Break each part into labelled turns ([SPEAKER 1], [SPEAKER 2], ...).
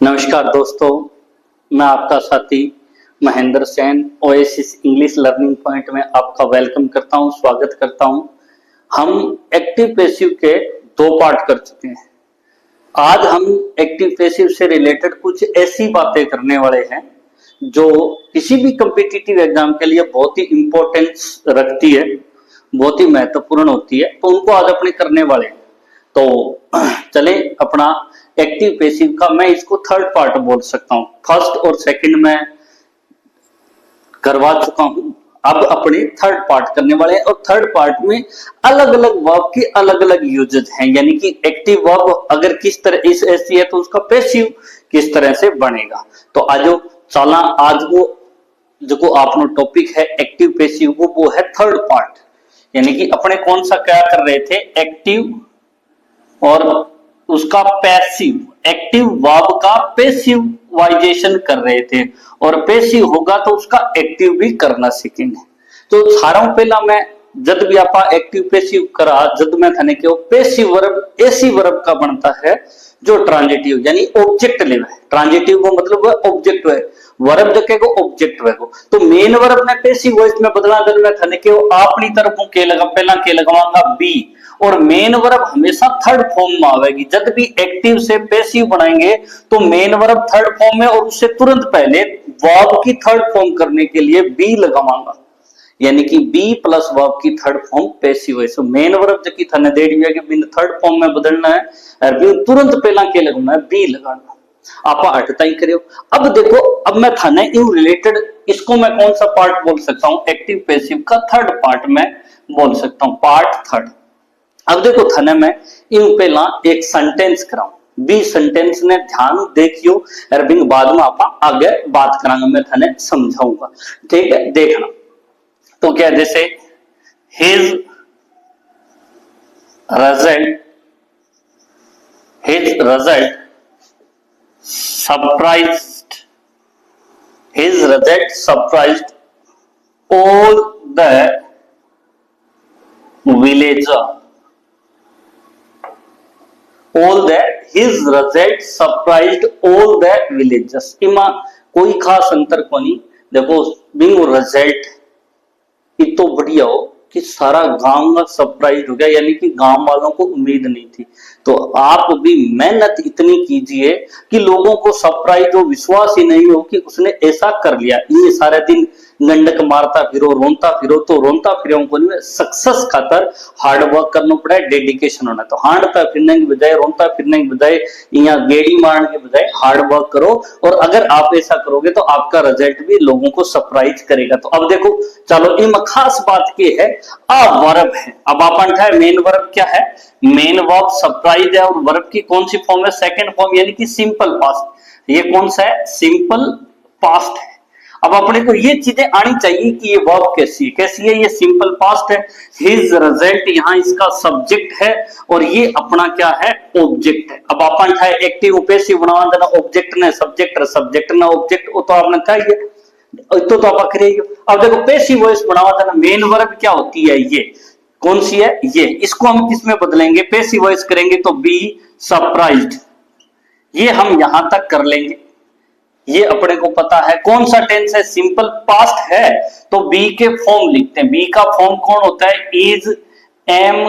[SPEAKER 1] नमस्कार दोस्तों, मैं आपका साथी Mahendra Sen oasis English learning point में आपका वेलकम करता हूं, स्वागत करता हूं। हम एक्टिव पैसिव के दो पार्ट कर चुके हैं। आज हम एक्टिव पैसिव से रिलेटेड कुछ ऐसी बातें करने वाले हैं जो किसी भी कम्पिटिटिव एग्जाम के लिए बहुत ही इंपॉर्टेंस रखती है, बहुत ही महत्वपूर्ण होती है, तो उनको आज अपने करने वाले हैं। तो चले अपना एक्टिव पैसिव का मैं इसको थर्ड पार्ट बोल सकता हूं। फर्स्ट और सेकंड में करवा चुका हूं, अब अपने थर्ड पार्ट करने वाले हैं। और थर्ड पार्ट में अलग अलग वर्ब के अलग अलग यूजेस हैं, यानी कि एक्टिव वर्ब अगर किस तरह इस ऐसी है तो उसका पैसिव किस तरह से बनेगा। तो आज चला आज वो जो आपनो टॉपिक है एक्टिव पैसिव वो है थर्ड पार्ट, यानी कि अपने कौन सा क्या कर रहे थे, एक्टिव और उसका पैसिव। एक्टिव वर्ब का पैसिवाइजेशन कर रहे थे और पैसिव होगा तो उसका एक्टिव भी करना सीखेंगे। तो सारा पहला मैं जब भी आप एक्टिव पैसिव करा, जब मैं थाने के पैसिव वर्ब ऐसी वर्ब का बनता है जो ट्रांजिटिव यानी ऑब्जेक्ट लेव है। ट्रांजिटिव को मतलब ऑब्जेक्ट है, वर्ब जो के ऑब्जेक्ट है। तो मेन वर्ब ने पैसिव वॉइस में बदला, जब मैं थाने के अपनी तरफ के लगा पहला के लगाऊंगा बी, और मेन वर्ब हमेशा थर्ड फॉर्म में आवेगी। जब भी एक्टिव से पैसिव बनाएंगे तो मेन वर्ब थर्ड फॉर्म में, और उससे तुरंत पहले वर्ब की थर्ड फॉर्म करने के लिए बी लगाऊंगा, यानी कि बी प्लस वर्ब की थर्ड फॉर्म पैसिव है। सो मेन वर्ब जो की थाने दे दिया कि बिन थर्ड फॉर्म में बदलना है और बी तुरंत पहला के लगाना है, बी लगाना। आप हटता ही करियो। अब देखो, अब मैं थाने इन रिलेटेड इसको मैं कौन सा पार्ट बोल सकता हूं, एक्टिव पैसिव का थर्ड पार्ट में बोल सकता हूं, पार्ट थर्ड। अब देखो थाने में इन पहला एक सेंटेंस कराऊं, बी सेंटेंस ने ध्यान देखियो और बिन बाद में आप आगे बात करांगा, मैं थाने समझाऊंगा, ठीक है। देखना तो क्या, जैसे his result surprised all the villager, his result surprised all the villagers। इमा कोई खास अंतर को नहीं। देखो बिंग रिजल्ट इतो बढ़िया हो कि सारा गांव का सरप्राइज हो गया, यानी कि गांव वालों को उम्मीद नहीं थी। तो आप भी मेहनत इतनी कीजिए कि लोगों को सरप्राइज हो, विश्वास ही नहीं हो कि उसने ऐसा कर लिया। ये सारे दिन गंडक मारता फिरो, रोनता फिरो, तो रोनता फिरो को नहीं, सक्सेस खातर हार्ड वर्क करना पड़ा है, डेडिकेशन होना। तो हारता फिरने की बजाय, रोनता फिरने की बजाय, यहाँ गेड़ी मारने के बजाय हार्ड वर्क करो, और अगर आप ऐसा करोगे तो आपका रिजल्ट भी लोगों को सरप्राइज करेगा। तो अब देखो चलो, इन खास बात की है वर्ब है। अब अपन है मेन वर्ब क्या है, मेन वर्ब सरप्राइज है, और वर्ब की कौन सी फॉर्म है, सेकंड फॉर्म, यानी कि सिंपल पास्ट। ये कौन सा है, सिंपल पास्ट है। अब अपने को ये चीजें आनी चाहिए कि ये वर्ब कैसी है, ये सिंपल पास्ट है। हिज रिजल्ट यहाँ इसका सब्जेक्ट है और ये अपना क्या है, ऑब्जेक्ट है। अब अपन है एक्टिव पैसिव बनवा देना, ऑब्जेक्ट ने सब्जेक्ट, सब्जेक्ट ने ऑब्जेक्ट, वो तो आपने चाहिए तो आप करिए। अब देखो पैसिव वॉइस बनवा देना, मेन वर्ब क्या होती है, ये कौन सी है, ये, इसको हम किसमें बदलेंगे, पैसिव वॉइस करेंगे तो बी सरप्राइज्ड। ये हम यहां तक कर लेंगे, ये अपने को पता है। कौन सा टेंस है, सिंपल पास्ट है, तो बी के फॉर्म लिखते हैं। बी का फॉर्म कौन होता है, इज, एम,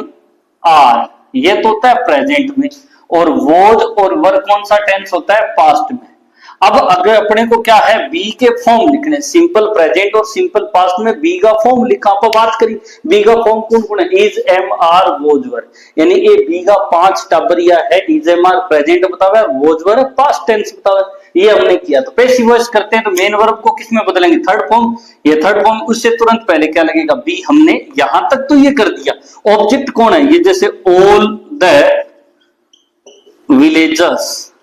[SPEAKER 1] आर, ये तो होता है प्रेजेंट में, और वॉज और वर कौन सा टेंस होता है, पास्ट में। अब अगर अपने को क्या है, बी के फॉर्म लिखने, सिंपल प्रेजेंट और सिंपल पास्ट में बी का फॉर्म लिखा। आप बात करी बी का फॉर्म कौन कौन है, इज, एम, आर, वॉज, वर, यानी ये बी का 5 टाबरिया है। इज, एम, आर प्रेजेंट बतावे, वॉज, वर पास्ट टेंस बतावे, ये हमने किया। तो पैसिव वॉइस करते हैं तो मेन वर्ब को किसमें बदलेंगे, थर्ड फॉर्म। ये थर्ड फॉर्म, उससे तुरंत पहले क्या लगेगा, बी। हमने यहां तक तो ये कर दिया। ऑब्जेक्ट कौन है, ये जैसे ऑल द विलेजर्स,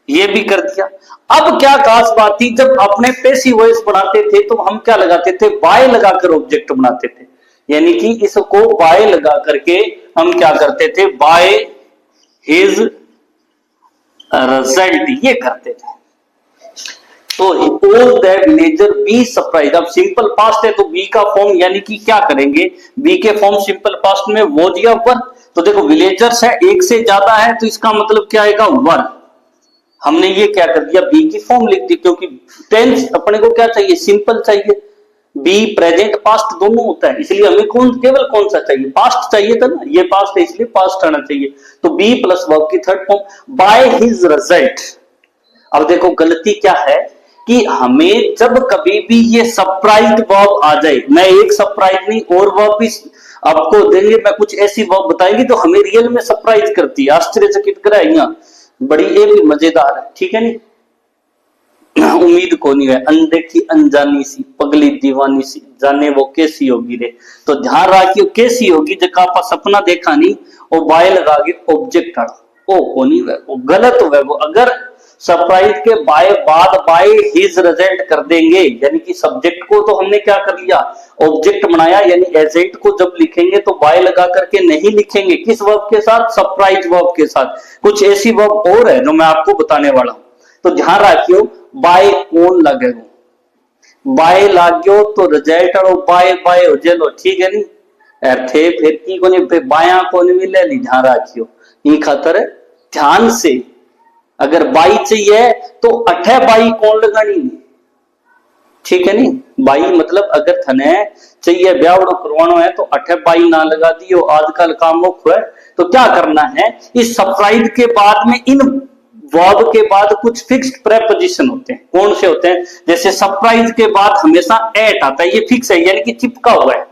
[SPEAKER 1] ये भी कर दिया। अब क्या खास बात थी, जब अपने पैसिव वॉइस बनाते थे तो हम क्या लगाते थे, बाय लगाकर ऑब्जेक्ट बनाते थे, यानी कि इसको बाय लगा करके हम क्या करते थे, बाय हिज रिजल्ट, ये करते थे। तो all the villager be surprise. अब सिंपल पास्ट है तो बी का फॉर्म, यानी कि क्या करेंगे, बी के फॉर्म सिंपल पास्ट में वॉज या वर। तो देखो विलेजर्स है, एक से ज्यादा है तो इसका मतलब क्या आएगा, वर, हमने ये क्या कर दिया, बी की फॉर्म लिख दी, क्योंकि टेंस अपने को क्या चाहिए, सिंपल चाहिए। बी प्रेजेंट पास्ट दोनों होता है, इसलिए हमें केवल कौन सा चाहिए, पास्ट चाहिए था ना, ये पास्ट है इसलिए पास्ट आना चाहिए। तो बी प्लस वर्ब की third form, by his result. अब देखो गलती क्या है कि हमें जब कभी भी ये सरप्राइज वर्ब आ जाए, मैं एक सरप्राइज नहीं और वर्ब भी आपको देंगे, मैं कुछ ऐसी वर्ब बताएंगे जो हमें रियल में सरप्राइज करती है, आश्चर्यचकित कराएंगे, बड़ी ये भी मजेदार है, ठीक है नहीं। उम्मीद को नहीं है, अनदेखी अनजानी सी पगली दीवानी सी, जाने वो कैसी होगी रे। तो ध्यान रखियो कैसी होगी, जब आप सपना देखा नहीं और बाय लगा के ऑब्जेक्ट आड़ा, ओ को नहीं है, वो गलत हो वो। अगर सरप्राइज के बाय बाद बाय हिज रिजल्ट कर देंगे, यानी कि सब्जेक्ट को तो हमने क्या कर लिया, ऑब्जेक्ट बनाया, यानी एजेंट को जब लिखेंगे तो बाय लगा करके नहीं लिखेंगे, किस वर्ब के साथ, सरप्राइज वर्ब के साथ। कुछ ऐसी वर्ब और है जो मैं आपको बताने वाला हूं, तो ध्यान रखियो। बाय कौन लगेगा, बाय लागो तो रिजल्ट और बाय बाय हो जेलो, ठीक है नहीं। अर्थे फिर की को नहीं, बाया को नहीं मिले नहीं, ध्यान रखियो। इन खातर ध्यान से, अगर बाई चाहिए तो अठे बाई कौन लगानी, ठीक है नहीं। बाई मतलब अगर थने चाहिए ब्यावड़ो करवानो है तो अठे बाई ना लगा दियो, आजकल काम मुख है। तो क्या करना है, इस सरप्राइज के बाद में इन वर्ब के बाद कुछ फिक्स्ड प्रेपोजिशन होते हैं, कौन से होते हैं, जैसे सरप्राइज के बाद हमेशा एट आता है, ये फिक्स है, यानी कि चिपका हुआ है।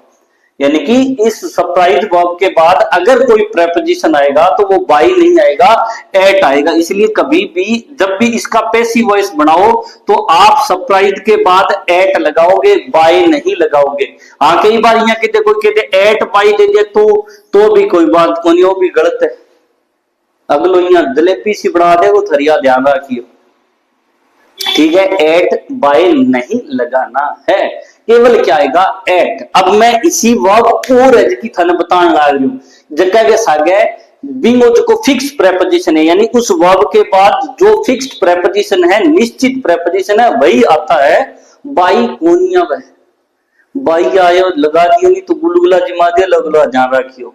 [SPEAKER 1] यानी कि इस सरप्राइज वर्ब के बाद अगर कोई प्रेपोजिशन आएगा तो वो बाई नहीं आएगा, एट आएगा। इसलिए कभी भी जब भी इसका पैसिव वॉइस बनाओ तो आप सरप्राइज के बाद एट लगाओगे, बाई नहीं लगाओगे। हाँ कई बार यहाँ कहते कोई कहते एट बाई दे दे तो भी कोई बात को नहीं, वो भी गलत है। अगलो यहाँ जलेबी सी बना दे वो थरिया, ध्यान रखियो, ठीक है। एट बाय नहीं लगाना है, केवल क्या आएगा, एट। अब मैं इसी वर्ब और है की थाने बताने लग रही हूँ, जगह के सागे बिंगो जो फिक्स प्रेपोजिशन है, यानी उस वर्ब के बाद जो फिक्स्ड प्रेपोजिशन है, निश्चित प्रेपोजिशन है, वही आता है। बाई कोनिया वह बाई आयो लगा दियो नहीं तो गुलगुला जिमा दिया लगलो, ध्यान रखियो,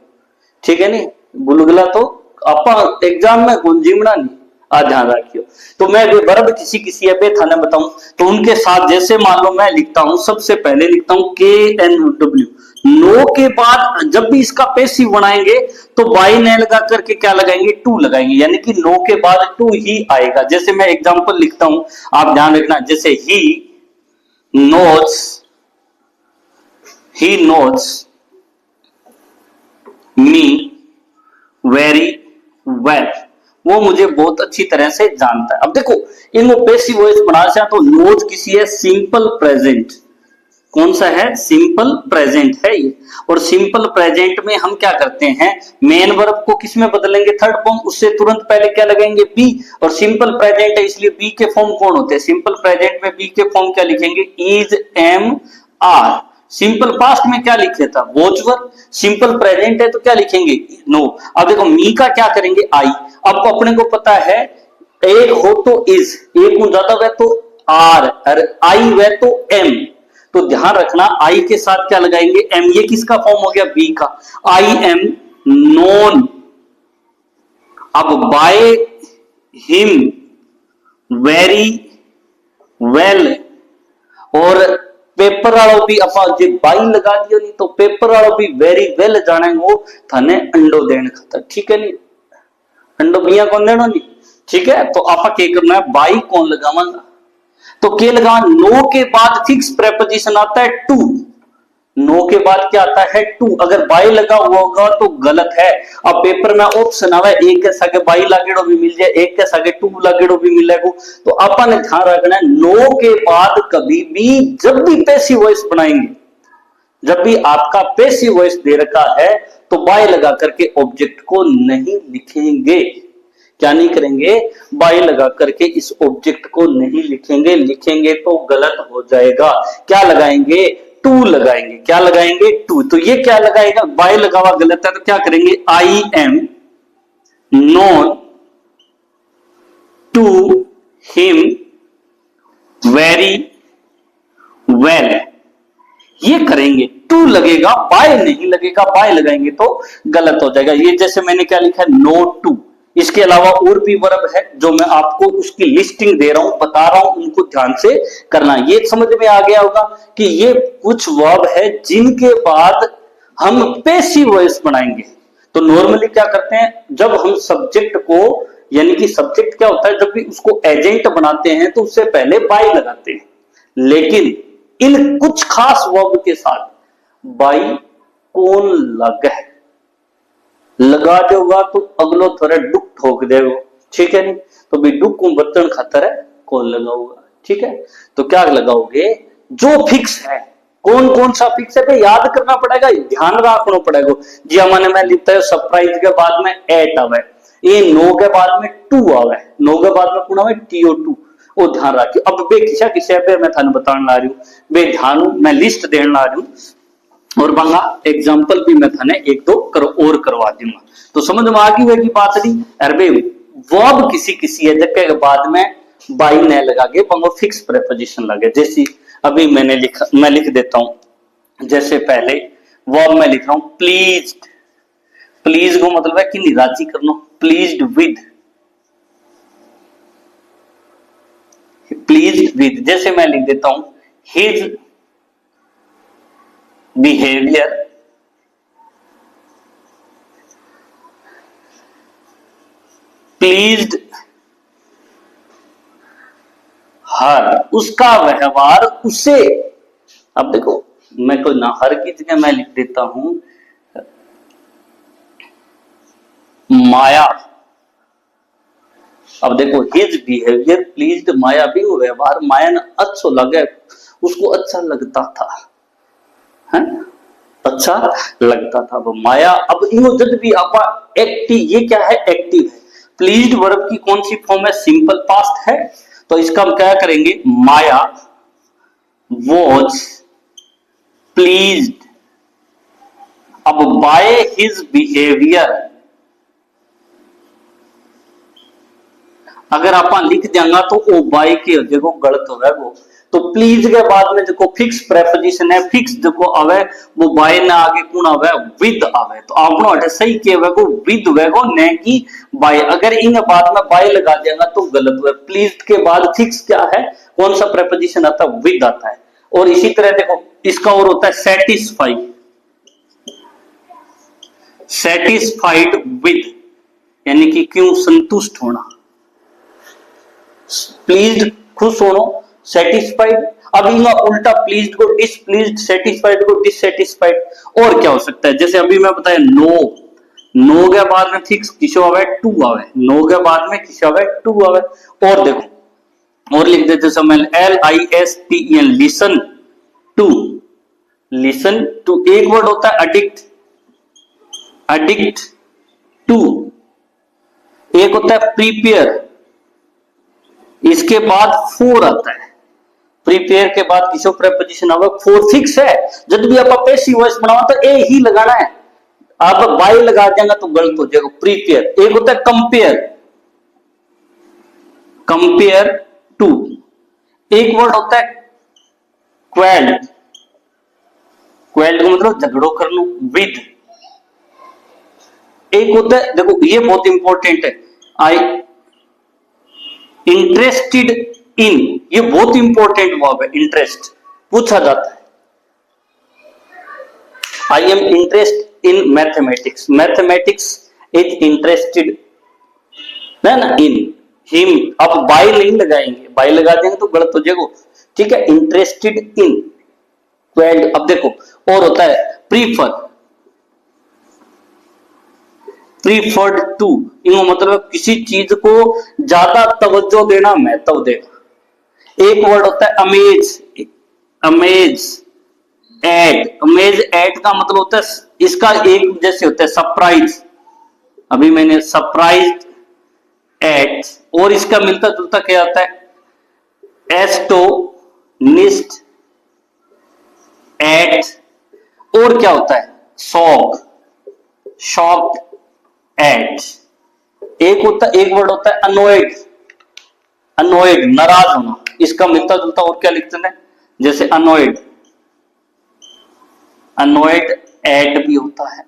[SPEAKER 1] ठीक है नहीं। गुलगुला तो आप एग्जाम में गुंजिमना नहीं, ध्यान रखियो। तो मैं वर्ब किसी किसी पे थाने बताऊं तो उनके साथ, जैसे मान लो मैं लिखता हूं, सबसे पहले लिखता हूं KNW, नो के बाद जब भी इसका पैसिव बनाएंगे तो बाई ने लगा करके क्या लगाएंगे, टू लगाएंगे, यानी कि नो के बाद टू ही आएगा। जैसे मैं एग्जांपल लिखता हूं, आप ध्यान रखना, जैसे ही नोट्स मी वेरी वेल, वो मुझे बहुत अच्छी तरह से जानता है। अब देखो इनको पैसिव वॉइस बना से तो नोज किसी है सिंपल प्रेजेंट, कौन सा है, सिंपल प्रेजेंट है ये। और सिंपल प्रेजेंट में हम क्या करते हैं, मेन वर्ब को किस में बदलेंगे, थर्ड फॉर्म, उससे तुरंत पहले क्या लगाएंगे, बी। और सिंपल प्रेजेंट है इसलिए बी के फॉर्म कौन होते हैं, सिंपल प्रेजेंट में बी के फॉर्म क्या लिखेंगे, is, am, are. Simple past में क्या लिखे था, वॉच वर। सिंपल प्रेजेंट है तो क्या लिखेंगे, नो। अब देखो मी का क्या करेंगे, आई। अब अपने को पता है एक हो तो इज, एक हो ज्यादा वह तो आर, आई वह तो एम। तो ध्यान रखना आई के साथ क्या लगाएंगे, एम। ये किसका फॉर्म हो गया, बी का। आई एम नोन, अब बाय हिम वेरी वेल, और पेपर वालों भी अपा जे बाई लगा दियो नहीं तो पेपर वालों भी वेरी वेल जानेंगे थाने अंडो देने खातर, ठीक है नहीं। अंडो बिया कौन देना नहीं, ठीक है। तो आपा क्या करना है, बाई कौन लगावांगा, तो क्या लगा, नो के बाद फिक्स प्रेपोजिशन आता है टू, नो के बाद क्या आता है, टू। अगर बाई लगा हुआ होगा तो गलत है। अब पेपर में ऑप्शन आवे, एक के सागे बाई लागेड़ो भी मिल जाए, एक के सागे टू लागेड़ो भी मिलेगा। तो अपन ने ध्यान रखना है, नो के बाद कभी भी जब भी पैसिव वॉइस बनाएंगे, जब भी आपका पैसिव वॉइस दे रखा है तो बाय लगा करके ऑब्जेक्ट को नहीं लिखेंगे। क्या नहीं करेंगे, बाय लगा करके इस ऑब्जेक्ट को नहीं लिखेंगे, लिखेंगे तो गलत हो जाएगा। क्या लगाएंगे, टू लगाएंगे। क्या लगाएंगे, टू। तो ये क्या लगाएगा, बाय लगा हुआ गलत है तो क्या करेंगे, I am known to him very well, ये करेंगे। टू लगेगा, बाय नहीं लगेगा, बाय लगाएंगे तो गलत हो जाएगा। ये जैसे मैंने क्या लिखा है, नो टू, इसके अलावा और भी वर्ब है जो मैं आपको उसकी लिस्टिंग दे रहा हूं, बता रहा हूं, उनको ध्यान से करना। ये समझ में आ गया होगा कि ये कुछ वर्ब है जिनके बाद हम पैसिव वॉइस बनाएंगे। तो नॉर्मली क्या करते हैं, जब हम सब्जेक्ट को, यानी कि सब्जेक्ट क्या होता है, जब भी उसको एजेंट बनाते हैं तो उससे पहले बाई लगाते हैं, लेकिन इन कुछ खास वर्ब के साथ बाई कौन लग है लगा दोगा तो अगलो थोड़ा दुख ठोक देगा, ठीक है नहीं। तो भी दुख को बर्तन खातर है कौन लगाओगा, ठीक है। तो क्या लगाओगे, जो फिक्स है। कौन कौन सा फिक्स है भाई, याद करना पड़ेगा, ध्यान रखना पड़ेगा जी। हमारे में लिखता है सरप्राइज के बाद में एट आवे, ये नो के बाद में टू आवे, नो के बाद में कौन आवे TO2, वो ध्यान रखियो। अब बे किसा किसे पे मैं थाने बताने ला रही हूँ, बे ध्यान मैं लिस्ट देने ला रही हूँ और बांगा एग्जाम्पल भी मैं थाने एक दो और करवा दूंगा। तो समझ में आ गई होगी बात नहीं। अरे वर्ब किसी किसी है जगह के बाद में बाई न लगा के पंगो फिक्स प्रेपोजिशन लगे। जैसे अभी मैं लिख देता हूं, जैसे पहले वर्ब में लिख रहा हूं प्लीज्ड, प्लीज को मतलब है कि निराजी करना, प्लीज्ड विद, प्लीज्ड विद। जैसे मैं लिख देता हूं हिज बिहेवियर प्लीज्ड हर, उसका व्यवहार उसे। अब देखो मैं कोई ना हर की जगह मैं लिख देता हूं माया। अब देखो हिज बिहेवियर प्लीज्ड माया, भी वो व्यवहार माया ने अच्छा लगे, उसको अच्छा लगता था, है अच्छा लगता था वो माया। अब इनो जब भी आपा एक्टिव, ये क्या है एक्टिव है, प्लीज्ड वर्ब की कौन सी फॉर्म है, सिंपल पास्ट है। तो इसका हम क्या करेंगे, माया वॉज प्लीज्ड। अब बाय हिज बिहेवियर, अगर आप लिख देंगे तो ओ बाय के देखो गलत हो वो। तो प्लीज के बाद में देखो फिक्स प्रेपोजिशन है, फिक्स देखो आवे वो बाय ना आगे कौन आवे, विद आवे। तो आपनो अटे सही के वेगो विद वेगो न कि बाय। अगर इन बाद में बाय लगा देगा तो गलत हुआ। प्लीज के बाद फिक्स क्या है, कौन सा प्रेपोजिशन आता है, विद आता है। और इसी तरह देखो इसका और होता है सेटिस्फाई, सेटिस्फाइड विद, यानी कि क्यों संतुष्ट होना, प्लीज्ड खुश होना, सेटिस्फाइड। अब इनका उल्टा प्लीज्ड को डिसप्लीज्ड, सेटिस्फाइड को डिससेटिस्फाइड। और क्या हो सकता है, जैसे अभी मैं बताया नो, नो के बाद में फिक्स किसो आवे, टू आवे, नो के बाद में किसो आवे, टू आवे। और देखो और लिख देते समय LISTEN, listen to, listen to. एक वर्ड होता है अडिक्ट, अडिक्ट टू। एक होता है प्रीपेयर, इसके बाद फोर आता है, प्रीपेयर के बाद किसो प्रेपोजिशन आवे, फोर फिक्स है। जब भी आप पैसिव वॉइस बनाओ तो ए ही लगाना है, आप बाय लगा देंगे तो गलत हो जाएगा। प्रीपेयर। एक होता है कंपेयर, कंपेयर टू। एक वर्ड होता है क्वेल्ड, क्वेल्ड का मतलब झगड़ो कर लो, विद। एक होता है देखो ये बहुत इंपॉर्टेंट है, आई इंटरेस्टेड इन, ये बहुत इंपॉर्टेंट वर्ब है, इंटरेस्ट पूछा जाता है। I am interest in mathematics, mathematics is interested है ना इन हिम। अब बाय नहीं लगाएंगे, बाय लगा देंगे तो गलत हो जाएगा, ठीक है। Interested in quelled. अब देखो और होता है प्रीफर, प्रीफर्ड टू, इनको मतलब किसी चीज को ज्यादा तवज्जो देना, महत्व देना। एक वर्ड होता है amaze, amaze at, amaze at का मतलब होता है इसका एक जैसे होता है सरप्राइज, अभी मैंने सरप्राइज एट। और इसका मिलता जुलता क्या आता है, एस्टोनिश्ड एट। और क्या होता है शॉक, शॉक्ड एट। एक होता एक वर्ड होता है अनोयड, अनोयड नाराज होना, इसका मिलता जुलता और क्या लिखते हैं, जैसे अनोयड, अनोयड एट भी होता है।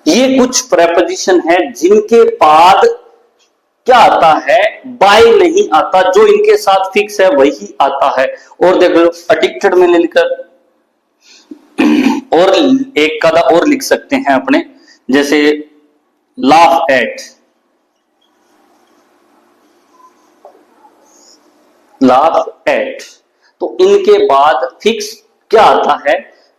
[SPEAKER 1] ये कुछ प्रेपोजिशन है जिनके बाद क्या आता है, बाय नहीं आता, जो इनके साथ फिक्स है वही आता है। और देखो एडिक्टेड में लिखकर और एक कदा और लिख सकते हैं अपने, जैसे लाफ एट, लाफ एट, तो इनके बाद फिक्स क्या आता है,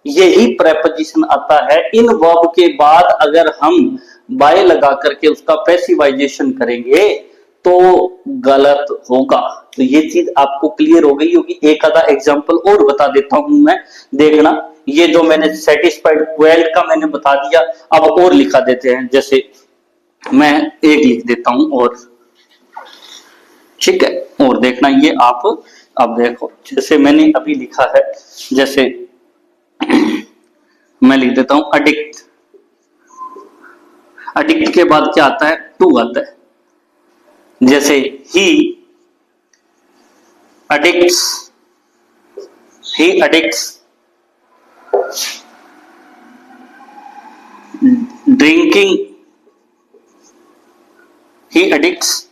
[SPEAKER 1] यही प्रेपोजिशन आता है। इन वर्ब के बाद अगर हम बाय लगा करके उसका पैसिवाइजेशन करेंगे तो गलत होगा। तो ये चीज आपको क्लियर हो गई होगी। एक आधा एग्जांपल और बता देता हूं मैं, देखना। ये जो मैंने सेटिस्फाइड क्वेल्ड का मैंने बता दिया, अब और लिखा देते हैं। जैसे मैं एक लिख देता हूं और, ठीक है, और देखना ये आप अब देखो, जैसे मैंने अभी लिखा है, जैसे मैं लिख देता हूं अडिक्ट। अडिक्ट के बाद क्या आता है, टू आता है। जैसे ही अडिक्ट्स, ही अडिक्ट्स ड्रिंकिंग, ही अडिक्ट्स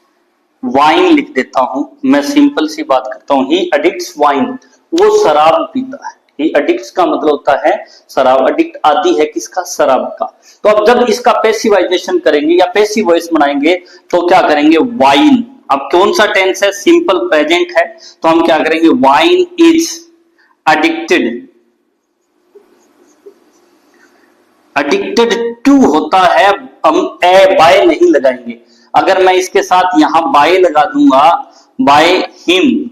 [SPEAKER 1] वाइन लिख देता हूं। मैं सिंपल सी बात करता हूं, ही अडिक्ट्स वाइन, वो शराब पीता है। ही अडिक्ट्स का मतलब होता है शराब, अडिक्ट आदि है किसका, शराब का। तो अब जब इसका पैसिवाइजेशन करेंगे या पैसिव वॉइस बनाएंगे तो क्या करेंगे, वाइन। अब कौन सा टेंस है, सिंपल प्रेजेंट है, तो हम क्या करेंगे, wine is addicted. Addicted to होता है, हम ए बाय नहीं लगाएंगे। अगर मैं इसके साथ यहां बाय लगा दूंगा, बाय हिम,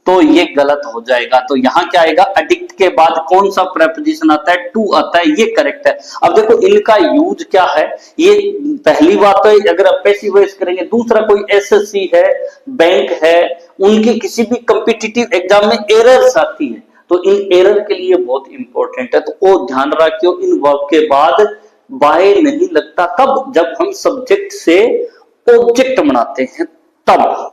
[SPEAKER 1] तो ये गलत हो जाएगा। तो यहां क्या आएगा, अडिक्ट के बाद कौन सा प्रेपोजिशन आता है, टू आता है, ये करेक्ट है। अब देखो इनका यूज क्या है, ये पहली बात तो अगर आप पैसिव वॉइस करेंगे। दूसरा कोई एसएससी है, बैंक है, उनके किसी भी कॉम्पिटिटिव एग्जाम में एरर्स आती है, तो इन एरर के लिए बहुत इंपॉर्टेंट है। तो वो ध्यान रखियो, इन वर्ब के बाद बाय नहीं लगता। कब, जब हम सब्जेक्ट से ऑब्जेक्ट बनाते हैं तब।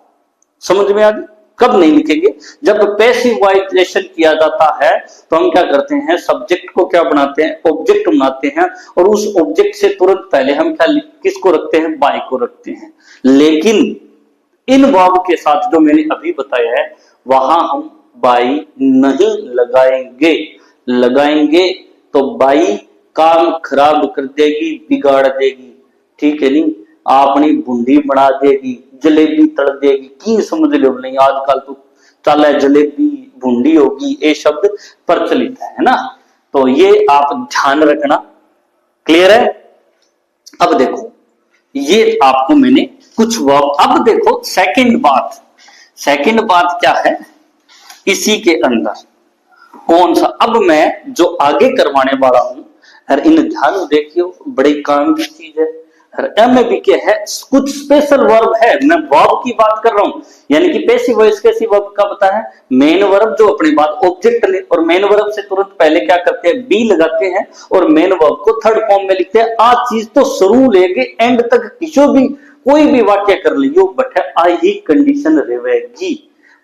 [SPEAKER 1] समझ में आ गई, कब नहीं लिखेंगे, जब पैसिवाइजेशन किया जाता है तो हम क्या करते हैं, सब्जेक्ट को क्या बनाते हैं, ऑब्जेक्ट बनाते हैं, और उस ऑब्जेक्ट से तुरंत पहले हम क्या किसको रखते हैं, बाय को रखते हैं। लेकिन इन वर्ब के साथ जो मैंने अभी बताया है, वहां हम बाय नहीं लगाएंगे। लगाएंगे तो बाय काम खराब कर देगी, बिगाड़ देगी, ठीक है नहीं, आपनी भुंडी बना देगी, जलेबी तड़ देगी, की समझ लो नहीं। आजकल तो चल है जलेबी भुंडी होगी, ये शब्द प्रचलित है ना। तो ये आप ध्यान रखना, क्लियर है। अब देखो ये आपको मैंने कुछ वर्ब, अब देखो सेकंड बात, सेकंड बात क्या है इसी के अंदर, कौन सा, अब मैं जो आगे करवाने वाला हूं, हर इन ध्यान देखियो, बड़े काम की चीज है। में क्या है, कुछ स्पेशल वर्ब है, मैं वर्ब की बात कर रहा हूं, यानी कि पैसिव वॉइस कैसी वर्ब का पता है, मेन वर्ब जो अपने बाद ऑब्जेक्ट ले, और मेन वर्ब से तुरंत पहले क्या करते हैं, बी लगाते हैं, और मेन वर्ब को थर्ड फॉर्म में लिखते हैं। आज चीज तो शुरू लेके एंड तक किसी भी कोई भी वाक्य कर लियो, बट आई ही कंडीशन रहेगी,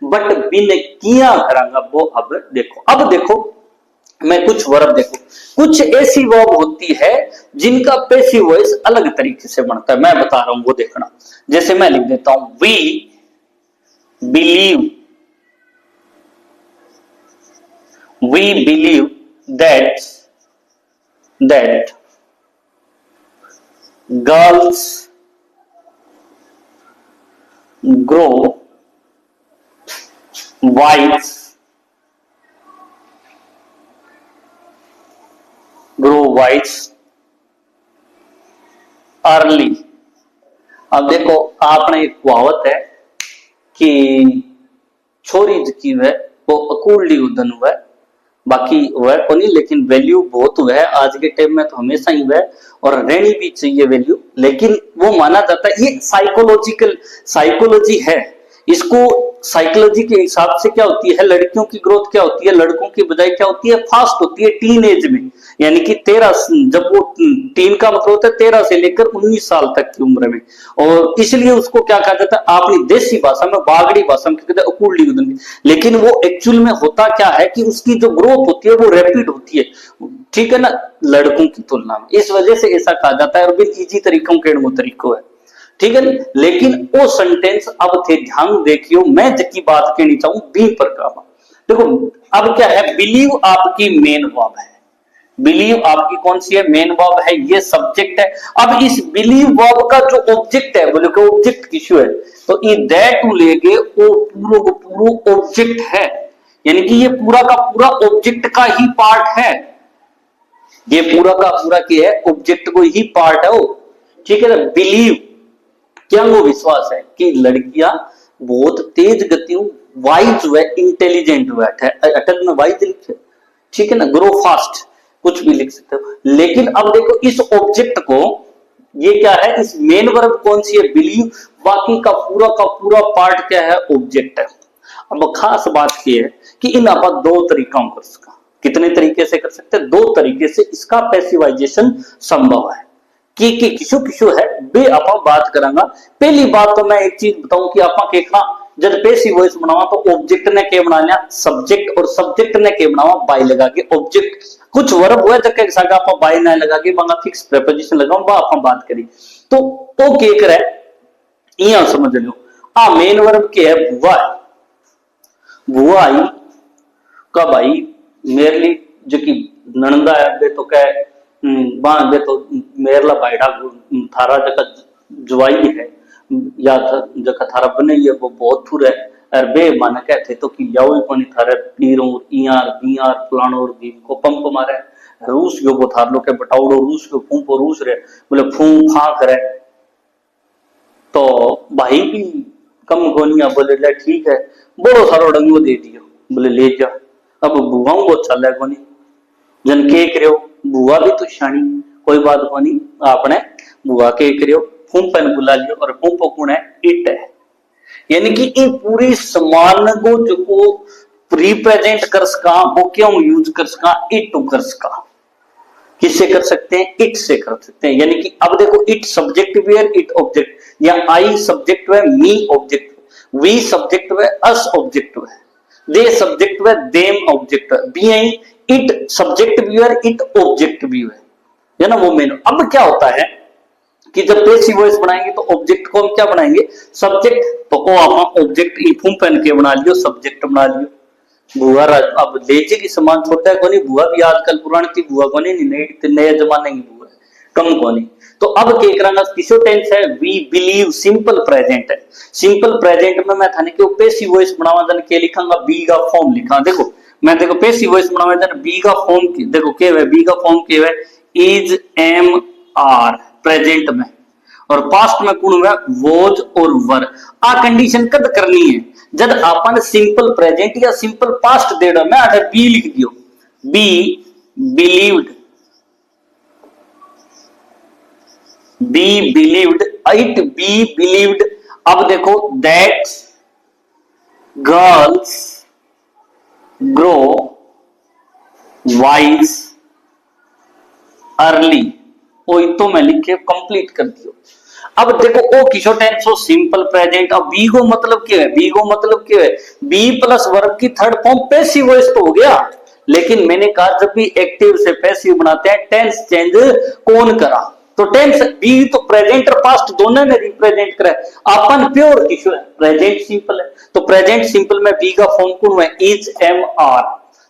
[SPEAKER 1] बट बिन किया करांगा वो। अब देखो मैं कुछ वर्ब, देखो कुछ ऐसी वर्ब होती है जिनका पैसिव वॉइस अलग तरीके से बनता है, मैं बता रहा हूं वो देखना। जैसे मैं लिख देता हूं, we believe, we believe that girls grow wise, grow wise early. अब देखो आपने एक कहावत है कि छोरी जकी वह वो अकूली उदन हुआ, बाकी वह को नहीं, लेकिन वैल्यू बहुत हुआ है आज के टाइम में, तो हमेशा ही वह, और रहनी भी चाहिए वैल्यू। लेकिन वो माना जाता है, ये साइकोलॉजी है इसको साइकोलॉजी के हिसाब से क्या होती है, लड़कियों की ग्रोथ क्या होती है, लड़कों की बजाय क्या होती है, फास्ट होती है टीन एज में, यानी कि 13, जब वो टीन का मतलब होता है 13 से लेकर 19 साल तक की उम्र में, और इसलिए उसको क्या कहा जाता है अपनी देसी भाषा में, बागड़ी भाषा में कहते हैं अकुलडी गुदन, लेकिन वो एक्चुअल में होता क्या है कि उसकी जो ग्रोथ होती है वो रैपिड होती है, ठीक है ना, लड़कों की तुलना में, इस वजह से ऐसा कहा जाता है, और भी इजी तरीकों के तरीकों है, ठीक है। लेकिन वो सेंटेंस अब थे, ध्यान देखियो, मैं जकी बात कहनी चाहूं बी पर का, देखो अब क्या है, बिलीव आपकी मेन वर्ब है, बिलीव आपकी कौन सी है, मेन वर्ब है, ये सब्जेक्ट है। अब इस बिलीव वर्ब का जो ऑब्जेक्ट है, बोले कि ऑब्जेक्ट किसु है, तो ये दैट लेके वो पूरा को पूरा ऑब्जेक्ट है, यानी कि ये पूरा का पूरा ऑब्जेक्ट का ही पार्ट है, ये पूरा का पूरा क्या है, ऑब्जेक्ट को ही पार्ट है वो, ठीक है ना। बिलीव क्या, वो विश्वास है कि लड़कियां बहुत तेज गतियों, वाइज हुए, इंटेलिजेंट हुए, अटक में वाइज लिखे, ठीक है ना, ग्रो फास्ट, कुछ भी लिख सकते हो। लेकिन अब देखो इस ऑब्जेक्ट को, ये क्या है, इस मेन वर्ब कौन सी है, बिलीव, बाकी का पूरा पार्ट क्या है, ऑब्जेक्ट है। अब खास बात यह है कि इन आप दो तरीका कर सका, कितने तरीके से कर सकते हैं, दो तरीके से इसका पैसिवाइजेशन संभव है, कि किसु किसु है बे आप बात करांगा। पहली बात तो मैं एक चीज बताऊं कि आप देखना, जब पैसिव वॉइस बनावा तो ऑब्जेक्ट ने के बनाना सब्जेक्ट, और सब्जेक्ट ने के बनावा बाय लगा के ऑब्जेक्ट, कुछ वर्ब हुआ जब सागा आप बाय ना लगा के बांगा फिक्स प्रीपोजिशन लगाओ बा आप बात करी, तो ओ के करे यहां समझ लो, आ मेन वर्ब के है बुआ, बुआ आई कब आई, मेरे लिए जो कि ननंदा है बे तो कह बांध बे तो मेरला बाइडा थारा जगह जुआई है, या जगह थारा बने ये वो बहुत थुर है, और बे माने कहते तो कि जाओ कोनी थारे पीरो इयार बियार फलानो और दीन को पंप मारे, रूस यो वो थार लो के बटाउडो रूस को फूंपो रूस रे, बोले फूं फा करे, तो भाई भी कम गोनिया, बोले ले ठीक है, बड़ो सारो डंगो दे दियो, बोले ले जा, अब बुआओं को चल है कोनी, जन के करो, बुआ भी तो शानी, कोई बात कोनी, आपने बुआ के करो, फूंपन बुला लियो, और फूंपो कौन है, इट है, यानी कि ये पूरी समान को जो को रिप्रेजेंट कर सका, वो क्यों यूज कर सका, इट कर सका, किससे कर सकते हैं, इट से कर सकते हैं, यानी कि अब देखो इट सब्जेक्ट भी है, इट ऑब्जेक्ट, या आई सब्जेक्ट है, मी ऑब्जेक्ट, वी सब्जेक्ट है, अस ऑब्जेक्ट है, दे सब्जेक्ट है, देम ऑब्जेक्ट है, बी आई इट सब्जेक्ट भी है, इट ऑब्जेक्ट भी है ना, वो मेन। अब क्या होता है कि जब पैसिव वॉइस बनाएंगे तो ऑब्जेक्ट को हम क्या बनाएंगे, सब्जेक्ट, तो ओ आप ऑब्जेक्ट इफूम पहन के बना लियो, सब्जेक्ट बना लियो, बुआ अब लेजे की समान छोटा है कोनी, बुआ भी आजकल पुरानी थी, बुआ कोनी नहीं नए जमाने की बुआ कम कोनी, तो अब के करांगा किसो टेंस है, वी बिलीव, सिंपल प्रेजेंट है, सिंपल प्रेजेंट में मैं थाने के पैसिव वॉइस बनावा जन के लिखांगा, बी का फॉर्म लिखा, देखो मैं देखो पैसिव वॉइस बनावा जन बी का फॉर्म की, देखो के है बी का फॉर्म के है, इज एम आर प्रेजेंट में, और पास्ट में कौन हुआ, वॉज और वर, आ कंडीशन कद करनी है, जब अपन सिंपल प्रेजेंट या सिंपल पास्ट दे दो, मैं अगर बी लिख दियो, B believed, B believed, it be believed, अब देखो that girls grow wise early, तो मैं लिखे कंप्लीट कर दियो। अब देखो ओ किसो टेंस हो, सिंपल प्रेजेंट, अब बी को मतलब क्या है, बी को मतलब क्या है, बी प्लस वर्ब की थर्ड फॉर्म पैसिव वॉइस तो हो गया, लेकिन मैंने कहा जब भी एक्टिव से पैसिव बनाते हैं टेंस चेंज कौन करा, तो टेंस बी तो प्रेजेंट और पास्ट दोनों ने रिप्रेजेंट करा, अपन प्योर किसो है, प्रेजेंट सिंपल है, तो प्रेजेंट सिंपल में बी का फॉर्म कौन है, इज एम आर,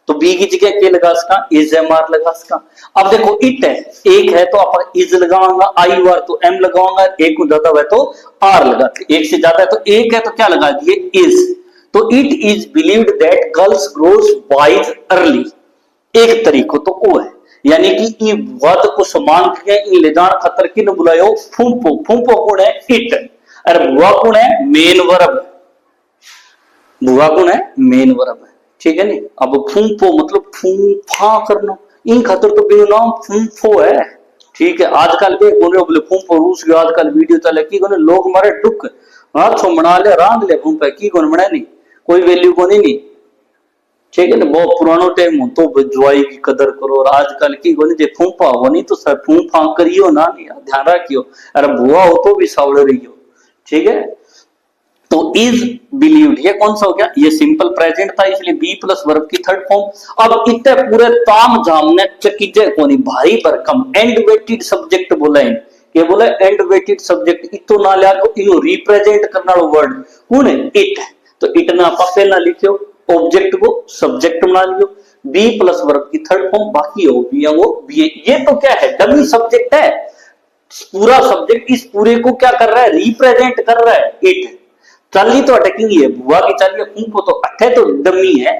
[SPEAKER 1] तो बी की जगह क्या लगा इसका, इज एम आर लगा इसका। अब देखो इट है, एक है तो आप इज लगाऊंगा, आई वार तो एम लगाऊंगा, एक को ज्यादा है तो आर लगा, एक से ज्यादा है तो एक है तो क्या लगा दिए, इज, तो it is believed that girls grows wise early, एक तरीको तो वो है, यानी कि ये वध को समान किया, इन ले जान खतर की न बुलायो फूंपो, फूंपो कौन है, इट, अरे बुआ कौन है, मेन वर्ब, बुआ कौन है, मेन वर्ब है, ठीक है नी। अब फूंफो मतलब फूंफा करना, इन खातर तो बिनु नाम फूंफो है, ठीक है। आजकल भी बोले फूंफो रूस के आजकल वीडियो चले कि लोग मारे टुक हाँ छो बना ले रांध ले फूंपे की कौन बना नहीं कोई वैल्यू को नहीं ठीक है ना बहुत पुरानो टाइम हो तो ज्वाई की कदर करो और आजकल की को नहीं फूंपा हो नहीं तो सर फूंफा करियो ना नहीं ध्यान रखियो अरे बुआ हो तो भी सावड़ रही हो ठीक है तो इज बिलीव्ड ये कौन सा हो गया ये सिंपल प्रेजेंट था इसलिए बी प्लस वर्ब की थर्ड फॉर्म अब इतने पूरे ताम झाम ने चकीजे कोनी भारी भरकम एंड वेटेड सब्जेक्ट बोला है ये बोला एंड वेटेड सब्जेक्ट इतो ना लिया तो इनो रिप्रेजेंट करना वर्ड कौन है इट तो इट ना आप पहला लिखियो ऑब्जेक्ट को सब्जेक्ट बना लियो बी प्लस वर्ब की थर्ड फॉर्म बाकी हो बी वो बी ये तो क्या है डमी सब्जेक्ट है पूरा सब्जेक्ट इस पूरे को क्या कर रहा है रिप्रेजेंट कर रहा है इट चाली तो अटकिंग है बुआ की चाली उनको तो अठे तो डमी है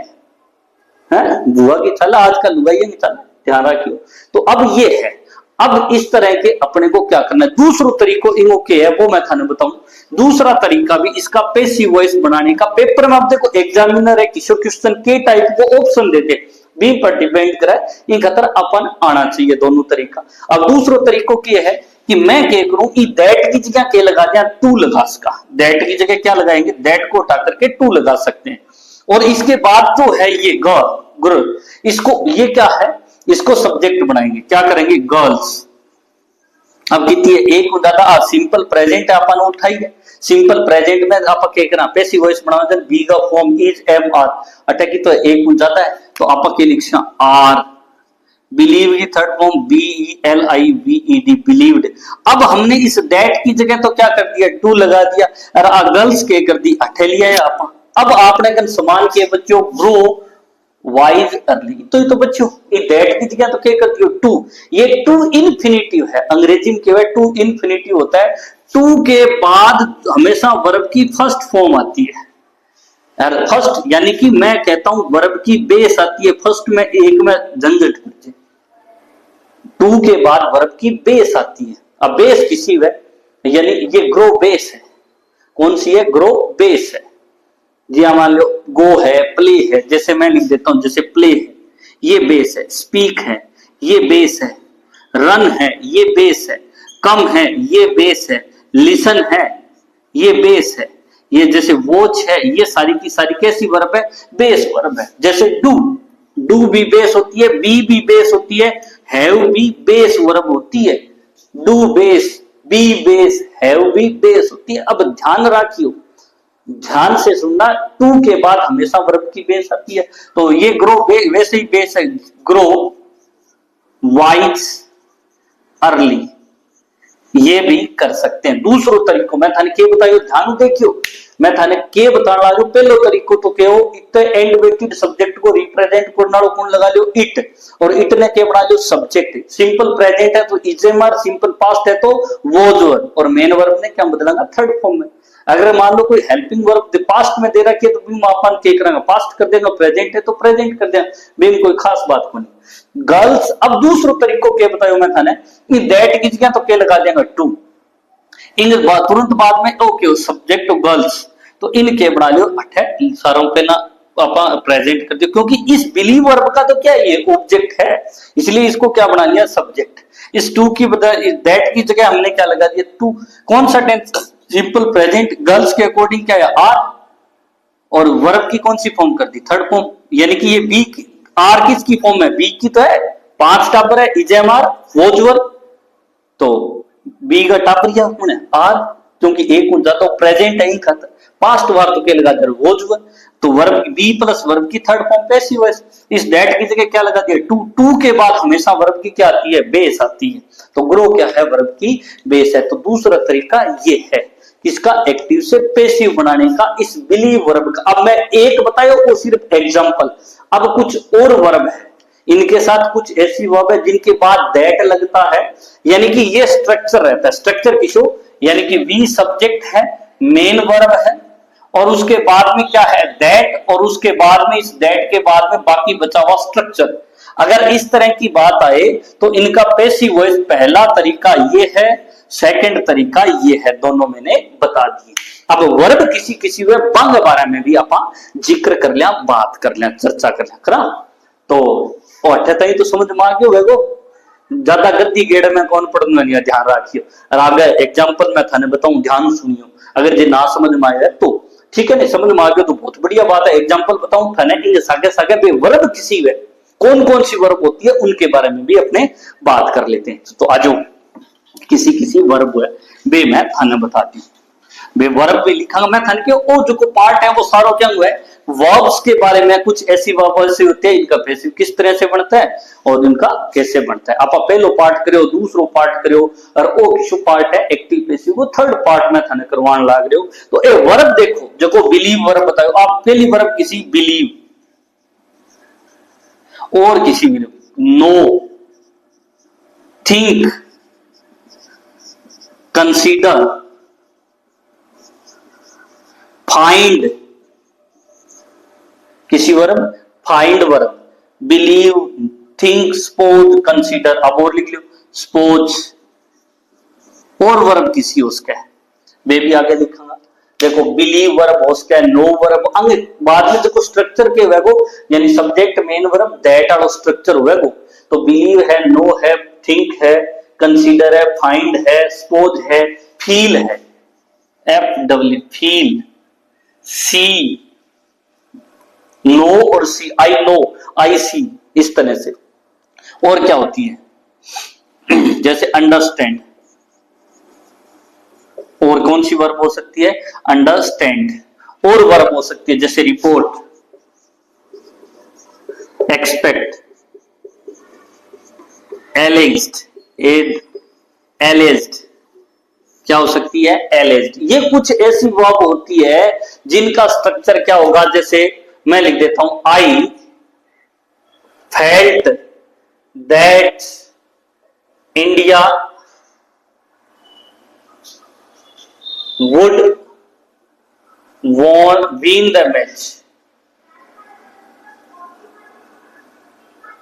[SPEAKER 1] बुआ की चाल आजकल लुगाइया की चाल ध्यान रखियो तो अब ये है अब इस तरह के अपने को क्या करना है दूसरो तरीको इनको के है वो मैं थाने बताऊं दूसरा तरीका भी इसका पैसिव वॉइस बनाने का पेपर में आप देखो एग्जामिनर है किशोर क्वेश्चन के टाइप को ऑप्शन देते बी पर डिपेंड करे इन खतर अपन आना चाहिए दोनों तरीका अब दूसरो तरीको के है कि मैं क्या करूं कि दैट की जगह क्या लगा दिया टू लगा सका दैट की जगह क्या लगाएंगे दैट को उठा करके टू लगा सकते हैं और इसके बाद जो है ये गुरु इसको ये क्या है इसको सब्जेक्ट बनाएंगे क्या करेंगे गर्ल्स अब कितनी है एक ज्यादा सिंपल प्रेजेंट अपन उठाई है सिंपल प्रेजेंट में आप क्या करना पैसिव वॉइस बनाओ बी का फॉर्म इज एम आर अटकी तो एक हो जाता है तो आप क्या लिखना आर बिलीव की थर्ड फॉर्म BELIVED बिलीव्ड अब हमने इस दैट की जगह तो क्या कर दिया टू लगा दिया और गर्ल्स के कर दी अठे लिया है आप अब आपने अगर समान किए बच्चों ग्रो वाइज अर्ली तो ये तो बच्चों ये दैट की जगह तो क्या कर दियो टू ये टू इन्फिनिटिव है अंग्रेजी में क्या टू इन्फिनिटिव होता है टू के बाद हमेशा वर्ब की फर्स्ट फॉर्म आती है फर्स्ट यानी कि मैं कहता हूं वर्ब की बेस आती है फर्स्ट में एक में झंझट करते टू के बाद वर्ब की बेस आती है अब बेस किसी है यानी ये ग्रो बेस है कौन सी है ग्रो बेस है जी हाँ मान लो गो है प्ले है जैसे मैं लिख देता हूं जैसे प्ले है ये बेस है स्पीक है ये बेस है रन है ये बेस है कम है ये बेस है लिसन है ये बेस है ये जैसे वॉच है ये सारी की सारी कैसी वर्ब है बेस वर्ब है जैसे डू भी बेस होती है बी भी बेस होती है हैव भी बेस वर्ब होती है do base be base have भी बेस होती है अब ध्यान रखियो ध्यान से सुनना टू के बाद हमेशा वर्ब की बेस आती है तो ये ग्रो वैसे ही बेस है ग्रो वाइज अर्ली ये भी कर सकते हैं दूसरो तरीको मैं थाने के बताइयो ध्यान देखियो मैं थाने के बताना ला पहलो तरीको तो के इतने एंड वेटेड सब्जेक्ट को रिप्रेजेंट करना कौन लगा लियो इट और इट ने के बना लियो सब्जेक्ट सिंपल प्रेजेंट है तो इजेमर सिंपल पास्ट है तो वॉज और मेन वर्ब ने क्या बदलेगा थर्ड फॉर्म में अगर मान लो कोई हेल्पिंग वर्ब पास्ट में दे रखी है तो भी अपन क्या करेंगे पास्ट कर देंगे प्रेजेंट है तो प्रेजेंट कर देंगे बेम कोई खास बात को नहीं गर्ल्स अब दूसरो तरीको के बतायो मैं थाने कि दैट की जगह तो के लगा देंगे टू इन तुरंत बाद में ओके सब्जेक्ट गर्ल्स तो इनके बना लियो अठे सारों पे ना आप प्रेजेंट कर दियो क्योंकि इस बिलीव वर्ब का तो क्या ये ऑब्जेक्ट है इसलिए इसको क्या बना लिया सब्जेक्ट इस टू की बजाय दैट की जगह हमने क्या लगा दिया टू कौन सा टेंस सिंपल प्रेजेंट गर्ल्स के अकॉर्डिंग क्या है आर और वर्ब की कौन सी फॉर्म कर दी थर्ड फॉर्म यानी कि ये बी आर किसकी फॉर्म है बी की तो है 5 टापर है इजेमआर वोजवर तो बी का टापरिया कौन है आर क्योंकि एक उन जाता प्रेजेंट है ही खाता पास्ट बार तो क्या लगा दे वोजवर तो वर्ब बी प्लस वर्ब की थर्ड फॉर्म पैसिव वॉइस इस दैट की जगह क्या लगा दिया टू के बाद हमेशा वर्ब की क्या आती है बेस आती है तो ग्रो क्या है वर्ब की बेस है तो दूसरा तरीका ये है इसका एक्टिव से पैसिव बनाने का इस बिलीव वर्ब का अब मैं एक बताया वो सिर्फ एग्जांपल अब कुछ और वर्ब है इनके साथ कुछ ऐसी वर्ब है जिनके बाद दैट लगता है यानी कि ये स्ट्रक्चर रहता है स्ट्रक्चर किशो यानी कि वी सब्जेक्ट है मेन वर्ब है और उसके बाद में क्या है दैट और उसके बाद में इस दैट के बाद में बाकी बचा हुआ स्ट्रक्चर अगर इस तरह की बात आए तो इनका पैसिव वॉइस पहला तरीका ये है सेकंड तरीका ये है दोनों मैंने बता दिए अब वर्ब किसी किसी वे बंग बारे में भी आप जिक्र कर लिया बात कर लिया चर्चा कर लिया करा तो अठे तई तो समझ में आ गयो वेगो ज्यादा गद्दी गेड़ में कौन पढ़ूंगा नहीं, ध्यान रखियो। और आगे एग्जाम्पल मैं थाने बताऊं, ध्यान सुनियो, अगर जे ना समझ में आया तो ठीक है, नहीं समझ में आ गया तो बहुत बढ़िया बात है। एग्जाम्पल बताऊं थाने, इन सागे सागे बे वर्ब किसी वे कौन कौन सी वर्ब होती है उनके बारे में भी अपने बात कर लेते हैं। तो आज किसी किसी वर्ब है बे मैं थाने बताती हूँ। बे वर्ब भी लिखा मैं थाने के ओ जो को पार्ट है वो सारा क्या हुआ है वर्ब्स के बारे में, कुछ ऐसी वर्ब ऐसे होते हैं इनका पैसिव किस तरह से बनता है और इनका कैसे बनता है। आप पहलो पार्ट करो, दूसरो पार्ट करो, और ओ किसो पार्ट है एक्टिव पैसिव, वो थर्ड पार्ट में थाने करवाने लाग रहे हो। तो ए वर्ब देखो जो को बिलीव वर्ब बताओ आप, पहली वर्ब किसी बिलीव और किसी भी नो, थिंक, कंसीडर, फाइंड, किसी verb find verb, believe, think, suppose, consider. अब और लिख लो सपोज, और वर्ब किसी उसका है वे भी आगे लिखूंगा। देखो बिलीव वर्ब हो उसका, नो वर्ब अंग बाद में देखो स्ट्रक्चर के वेगो, यानी subject main verb that are structure वेगो। तो बिलीव है, नो है, थिंक है, कंसीडर है, फाइंड है, सपोज है, फील है, एफ डब्ल्यू फील, सी नो और सी, आई नो, आई सी, इस तरह से। और क्या होती है जैसे अंडरस्टैंड, और कौन सी वर्ब हो सकती है अंडरस्टैंड, और वर्ब हो सकती है जैसे रिपोर्ट, एक्सपेक्ट, एलेज्ड, एलेज्ड, क्या हो सकती है एलेज्ड। ये कुछ ऐसी वर्ब होती है जिनका स्ट्रक्चर क्या होगा, जैसे मैं लिख देता हूं I felt that India would win the match.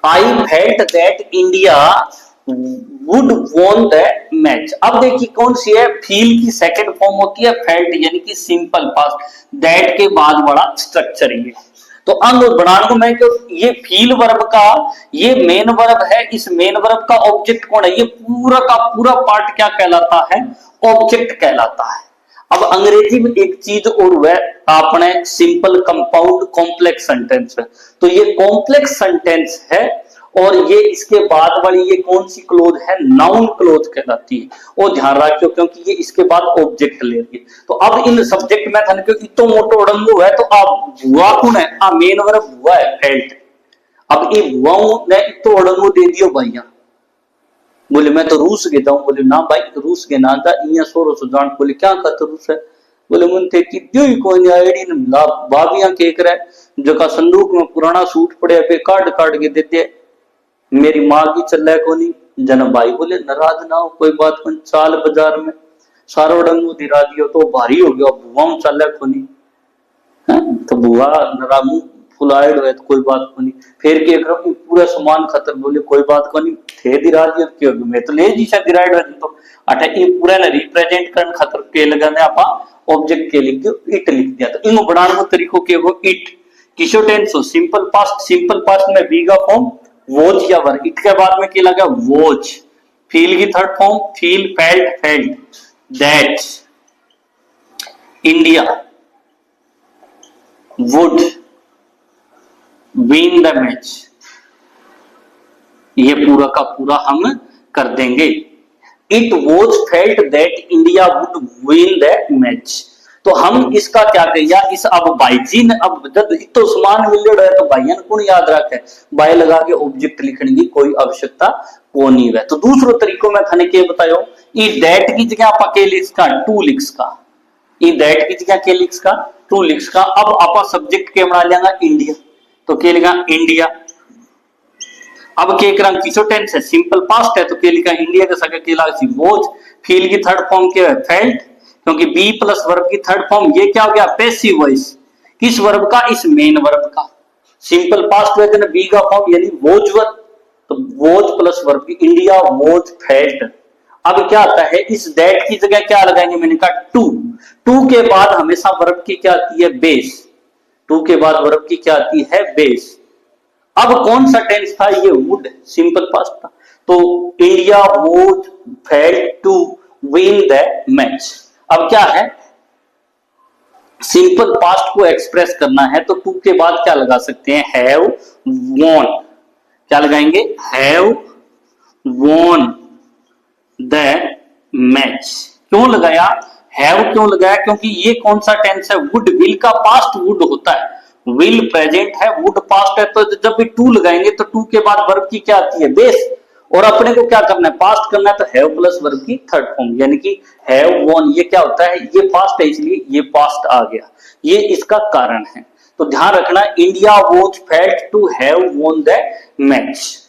[SPEAKER 1] I felt that India would won the match. अब देखिए कौन सी है, फील की सेकंड फॉर्म होती है फेल्ट, यानी कि सिंपल पास्ट, दैट के बाद बड़ा स्ट्रक्चर ये। तो अंग बनाने को मैं क्यों, ये फील वर्ब का ये मेन वर्ब है, इस मेन वर्ब का ऑब्जेक्ट कौन है, ये पूरा का पूरा पार्ट क्या कहलाता है ऑब्जेक्ट कहलाता है। अब अंग्रेजी में एक चीज और वह आपने सिंपल, कंपाउंड, कॉम्प्लेक्स सेंटेंस है। तो ये कॉम्प्लेक्स सेंटेंस है और ये इसके बाद वाली ये कौन सी क्लोज है, नाउन क्लोज कहलाती है। और ध्यान रखियो क्योंकि ये इसके बाद ऑब्जेक्ट ले रही है। तो अब इन सब्जेक्ट में था क्योंकि तो मोटो उड़ंगू है, तो आप हुआ कौन है आ मेन वर्ब हुआ है फेल्ट। अब ये हुआ ने तो उड़ंगू दे दियो भैया, बोले मैं तो रूस गया हूं, बोले ना भाई रूस के ना था इया सोरो सो जान, बोले क्या कहते रूस है, बोले मन थे कि दियो ही कोई नहीं आईडी ने बाबियां के करे जो का संदूक में पुराना सूट पड़े पे काट काट के देते मेरी माँ की चल कोनी जन भाई, बोले नाराज ना हो कोई बात को चाल बाजार में सारो डंगू दिरा दियो तो भारी हो गया, बुआ चल कोनी तो बुआ नारामू फुलाइड है तो कोई बात को नहीं, फिर के पूरा सामान खतर, बोले कोई बात को नहीं थे दिरा दिया क्यों मैं तो ले जी शायद दिराइड है। तो अटे ये पूरा ना रिप्रेजेंट करन खतर के लगाने आपा ऑब्जेक्ट के लिख दियो इट लिख दिया। तो इन बनाने को तरीको के वो इट किसो टेंस हो सिंपल पास्ट में बी का फॉर्म वॉच या वर, इट के बाद में क्या लगा वॉच, फील की third form feel, felt, that India would win the match, ये पूरा का पूरा हम कर देंगे। It was felt that India would win the match. तो हम इसका क्या कहिया इस अब भाईजी ने अब जब तो समान मिल रहा है तो भाईयन कौन याद रखे, बाय लगा के ऑब्जेक्ट लिखने की कोई आवश्यकता को नहीं है। तो दूसरो तरीकों में थाने के बतायो ई दैट की जगह आप के लिख्स का टू लिख्स का, ई दैट की जगह के लिख्स का टू लिख्स का। अब आप सब्जेक्ट के बना लेंगे इंडिया, तो क्या लिखा इंडिया। अब के क्रम किसो टेंस है सिंपल पास्ट है, तो क्या लिखा इंडिया का सके के लाग सी वॉच, फील की थर्ड फॉर्म क्या है फेल्ट, क्योंकि बी प्लस वर्ब की थर्ड फॉर्म ये क्या हो गया पैसिव वॉइस, किस वर्ब का इस मेन वर्ब का। सिंपल पास्ट हुए थे बी का फॉर्म यानी वॉच वर्ब, तो वॉच प्लस वर्ब की इंडिया वॉच फेल्ट। अब क्या आता है इस दैट की जगह क्या लगाएंगे, मैंने कहा टू के बाद हमेशा वर्ब की क्या आती है बेस, टू के बाद वर्ब की क्या आती है बेस। अब कौन सा टेंस था ये वुड सिंपल पास्ट था, तो India was failed to win the match. अब क्या है, सिंपल पास्ट को एक्सप्रेस करना है तो टू के बाद क्या लगा सकते हैं, हैव वॉन। क्या लगाएंगे, हैव वॉन द मैच। क्यों लगाया, हैव क्यों लगाया, क्योंकि ये कौन सा टेंस है, वुड, विल का पास्ट वुड होता है, विल प्रेजेंट है, वुड पास्ट है, तो जब भी टू लगाएंगे तो टू के बाद वर्ब की क्या आती है, बेस, और अपने को क्या करना है, पास्ट करना है, तो हैव प्लस वर्ब की थर्ड फॉर्म, यानी कि हैव वॉन। ये क्या होता है, ये पास्ट है इसलिए ये पास्ट आ गया, ये इसका कारण है। तो ध्यान रखना, India was failed to have won the match.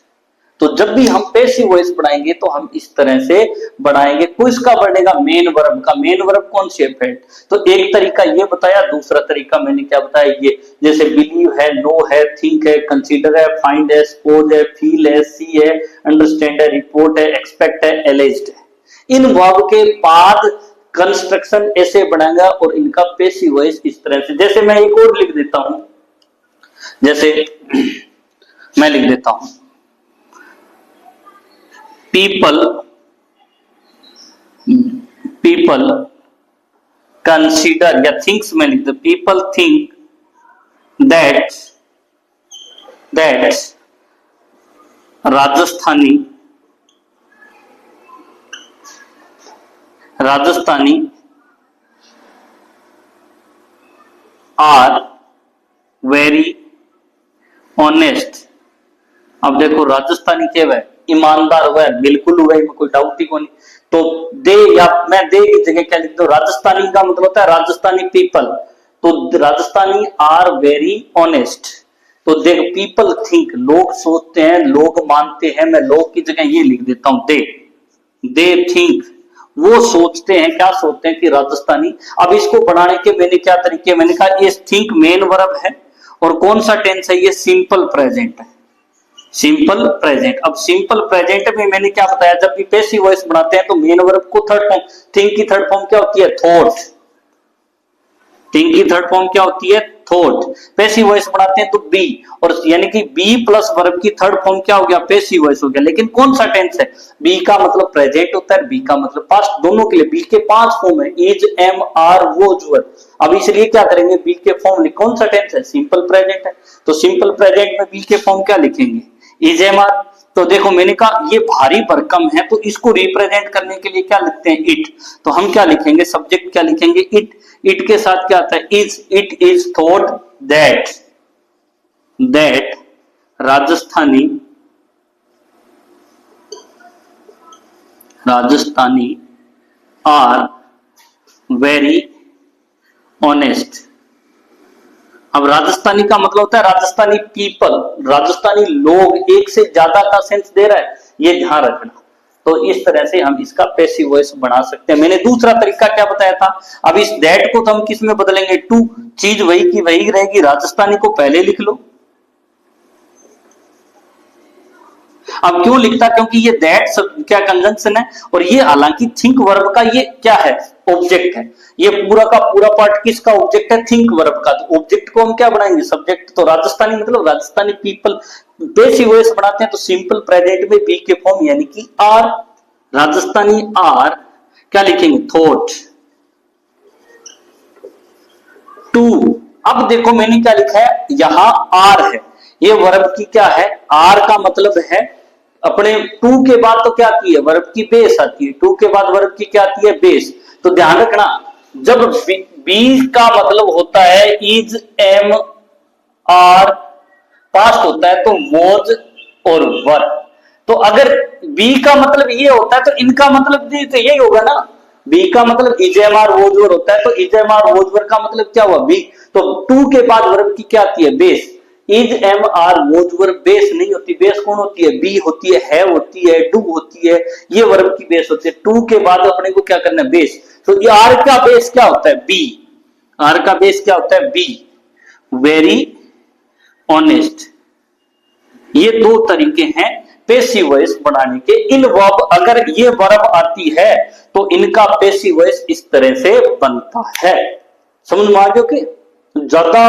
[SPEAKER 1] तो जब भी हम पैसिव वॉइस बढ़ाएंगे तो हम इस तरह से बढ़ाएंगे। किसका बढ़ेगा, मेन वर्ब का। मेन वर्ब कौन सी है, फेल्ड। तो एक तरीका ये बताया, दूसरा तरीका मैंने क्या बताया, ये जैसे बिलीव है, नो है, थिंक है, कंसीडर है, फाइंड है, सपोज है, फील है, सी है, अंडरस्टैंड है, रिपोर्ट है, एक्सपेक्ट है, एलिज्ड है। इन वर्ब के बाद कंस्ट्रक्शन ऐसे बनाएगा और इनका पैसिव वॉइस इस तरह से। जैसे मैं एक और लिख देता हूं, जैसे मैं लिख देता हूं, people consider या थिंक्स में लिख दो, people think that Rajasthani are very honest. अब देखो राजस्थानी क्या है, ईमानदार हुआ है, बिल्कुल हुआ है, कोई डाउट ही को नहीं। तो दे, या मैं दे की जगह क्या लिख दो, राजस्थानी का मतलब होता है राजस्थानी पीपल। तो राजस्थानी आर वेरी ऑनेस्ट। तो देख, पीपल थिंक, लोग सोचते हैं, लोग मानते हैं, मैं लोग की जगह ये लिख देता हूं, दे थिंक, वो सोचते हैं, क्या सोचते हैं कि राजस्थानी। अब इसको बढ़ाने के मैंने क्या तरीके, मैंने कहा ये थिंक मेन वर्ब है और कौन सा टेंस है, ये सिंपल प्रेजेंट है, सिंपल प्रेजेंट। अब सिंपल प्रेजेंट में मैंने क्या बताया, जब भी पैसिव वॉइस बनाते हैं तो मेन वर्ब को थर्ड फॉर्म, थिंक की थर्ड फॉर्म क्या होती है, थॉट। थिंक की थर्ड फॉर्म क्या होती है, थॉट। पैसिव वॉइस बनाते हैं तो बी, और यानी कि बी प्लस वर्ब की थर्ड फॉर्म क्या हो गया, पैसिव वॉइस हो गया। लेकिन कौन सा टेंस है, बी का मतलब प्रेजेंट होता है, बी का मतलब पास्ट, दोनों के लिए बी के 5 फॉर्म है, इज, एम, आर, वॉज, वर। अब इसलिए क्या करेंगे, बी के फॉर्म, कौन सा टेंस है, सिंपल प्रेजेंट है, तो सिंपल प्रेजेंट में बी के फॉर्म क्या लिखेंगे, इज, एम, आर। तो देखो मैंने कहा ये भारी भरकम है, तो इसको रिप्रेजेंट करने के लिए क्या लिखते हैं, इट। तो हम क्या लिखेंगे, सब्जेक्ट क्या लिखेंगे, इट। इट के साथ क्या आता है, is. It is thought that Rajasthani are very honest. अब राजस्थानी का मतलब होता है राजस्थानी पीपल, राजस्थानी लोग, एक से ज्यादा का सेंस दे रहा है, ये ध्यान रखना। तो इस तरह से हम इसका पैसिव वॉइस बना सकते हैं। मैंने दूसरा तरीका क्या बताया था, अब इस दैट को तो हम किस में बदलेंगे, टू, चीज वही की वही रहेगी, राजस्थानी को पहले लिख लो। अब क्यों लिखता, क्योंकि ये दैट क्या कंजंक्शन है, और ये हालांकि थिंक वर्ब का ये क्या है, ऑब्जेक्ट है। ये पूरा का पूरा पार्ट किसका ऑब्जेक्ट है, थिंक वर्ब का। तो ऑब्जेक्ट को हम क्या बनाएंगे, सब्जेक्ट। तो राजस्थानी मतलब राजस्थानी पीपल, पैसिव वॉइस बनाते हैं तो सिंपल प्रेजेंट में बी के फॉर्म यानी कि आर, राजस्थानी आर क्या लिखेंगे, थॉट टू। अब देखो मैंने क्या लिखा है, यहां आर है, ये वर्ब की क्या है, आर का मतलब है अपने टू के बाद तो क्या आती है, वर्ब की बेस आती है। टू के बाद वर्ब की क्या आती है, बेस। तो ध्यान रखना, जब बी का मतलब होता है इज, एम, आर, पास्ट होता है तो वॉज और वर। तो अगर बी का मतलब ये होता है तो इनका मतलब भी तो यही होगा ना, बी का मतलब इज, एम, आर, वॉज, वर होता है, तो इज, एम, आर, वॉज, वर का मतलब क्या हुआ, बी। तो टू के बाद वर्ब की क्या आती है, base. Is, am, are, was, were base नहीं होती, बेस कौन होती है, बी होती है होती है, डू होती है, ये वर्ब की बेस होती है। टू के बाद अपने को क्या करना है, बेस। तो ये आर का बेस क्या होता है, बी। आर का बेस क्या होता है, बी, वेरी ऑनेस्ट। ये दो तरीके हैं पैसिव वॉइस बनाने के। इन वर्ब, अगर ये वर्ब आती है तो इनका पैसिव वॉइस इस तरह से बनता है। समझ में आ गया कि ज्यादा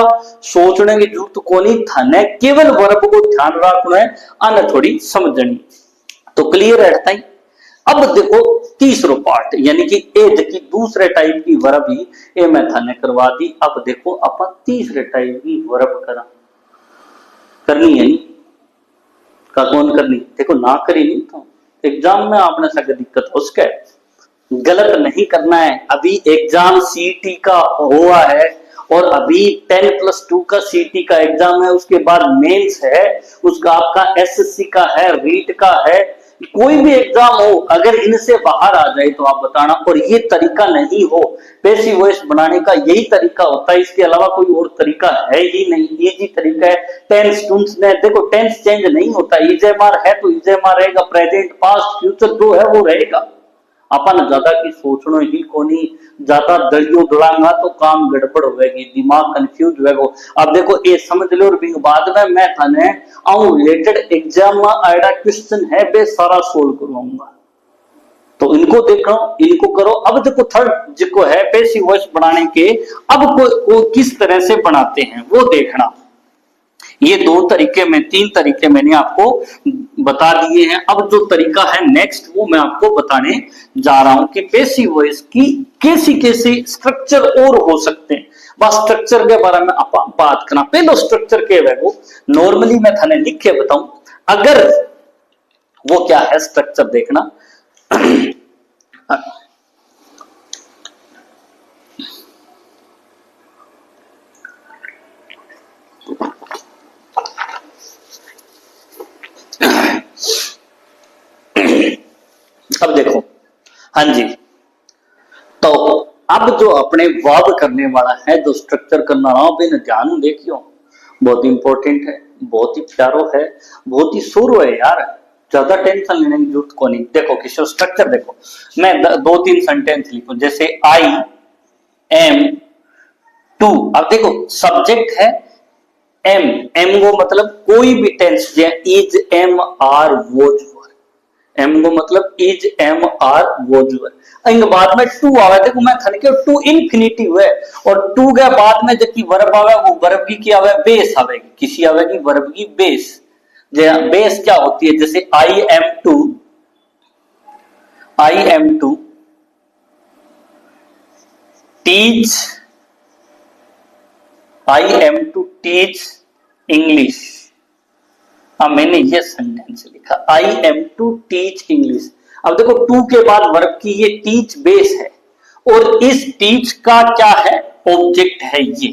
[SPEAKER 1] सोचने की जरूरत को नहीं, थाने केवल वर्ब को ध्यान रखना है, आने थोड़ी समझनी। तो क्लियर है ताई। अब देखो तीसरो पार्ट यानी कि एज की दूसरे टाइप की वर्ब ही ए मैं थाने करवा दी। अब देखो अपन तीसरे टाइप की वर्ब करनी है नहीं का कौन करनी, देखो ना करी नहीं तो एग्जाम में आपने सके दिक्कत हो सके, गलत नहीं करना है। अभी एग्जाम सीटी का हुआ है और अभी 10+2 का सीटी का एग्जाम है, उसके बाद मेंस है, उसका आपका एसएससी का है, रीट का है, कोई भी एग्जाम हो अगर इनसे बाहर आ जाए तो आप बताना। और ये तरीका नहीं हो, पैसिव वॉइस बनाने का यही तरीका होता है, इसके अलावा कोई और तरीका है ही नहीं, इजी तरीका है। टेंस टूंस ने देखो टेंस चेंज नहीं होता, इजेमार है तो इजेमार रहेगा, प्रेजेंट पास्ट फ्यूचर जो है वो रहेगा। अपन ज्यादा की सोचनो ही कोनी, ज्यादा दलियो दलांगा तो काम गड़बड़ होगी, दिमाग कंफ्यूज होगा। अब देखो ये समझ लो और बाद में मैं थाने आऊं रिलेटेड एग्जाम में आइडा क्वेश्चन है बे सारा सोल्व करवाऊंगा, तो इनको देखो इनको करो। अब देखो थर्ड जिको है पैसिव वॉइस बनाने के, अब को किस तरह से बनाते हैं वो देखना। ये दो तरीके में, तीन तरीके मैंने आपको बता दिए हैं। अब जो तरीका है नेक्स्ट वो मैं आपको बताने जा रहा हूं कि पैसिव वॉइस की कैसी कैसी स्ट्रक्चर और हो सकते हैं। बस स्ट्रक्चर के बारे में आप बात करना। पहले स्ट्रक्चर के वे वो नॉर्मली मैं थाने लिख के बताऊं, अगर वो क्या है स्ट्रक्चर देखना। अब देखो, हाँ जी, तो अब जो अपने वर्ब करने वाला है, जो स्ट्रक्चर करना रहा हूं, ध्यान देखियो, बहुत इंपॉर्टेंट है, बहुत ही प्यारो है, बहुत ही शुरू है यार, ज्यादा टेंशन लेने की जरूरत को नहीं। देखो किशोर स्ट्रक्चर देखो, मैं 2-3 सेंटेंस लिखूं, जैसे आई एम टू। अब देखो सब्जेक्ट है एम, एम को मतलब कोई भी tense, is am are was, am को मतलब इज एम आर वोज, इनके बाद में टू आवे। देखो मैं थन के टू इन्फिनिटिव है, और टू के बाद में जबकि वर्ब आवे वो वर्ब की क्या आवे, बेस आवेगी, किसी आवेगी वर्ब की बेस। बेस क्या होती है, जैसे I am to teach, I am to teach English. मैंने ये सेंटेंस लिखा, I am to teach English. अब देखो टू के बाद वर्ब की ये टीच बेस है, और इस टीच का क्या है, ऑब्जेक्ट है ये।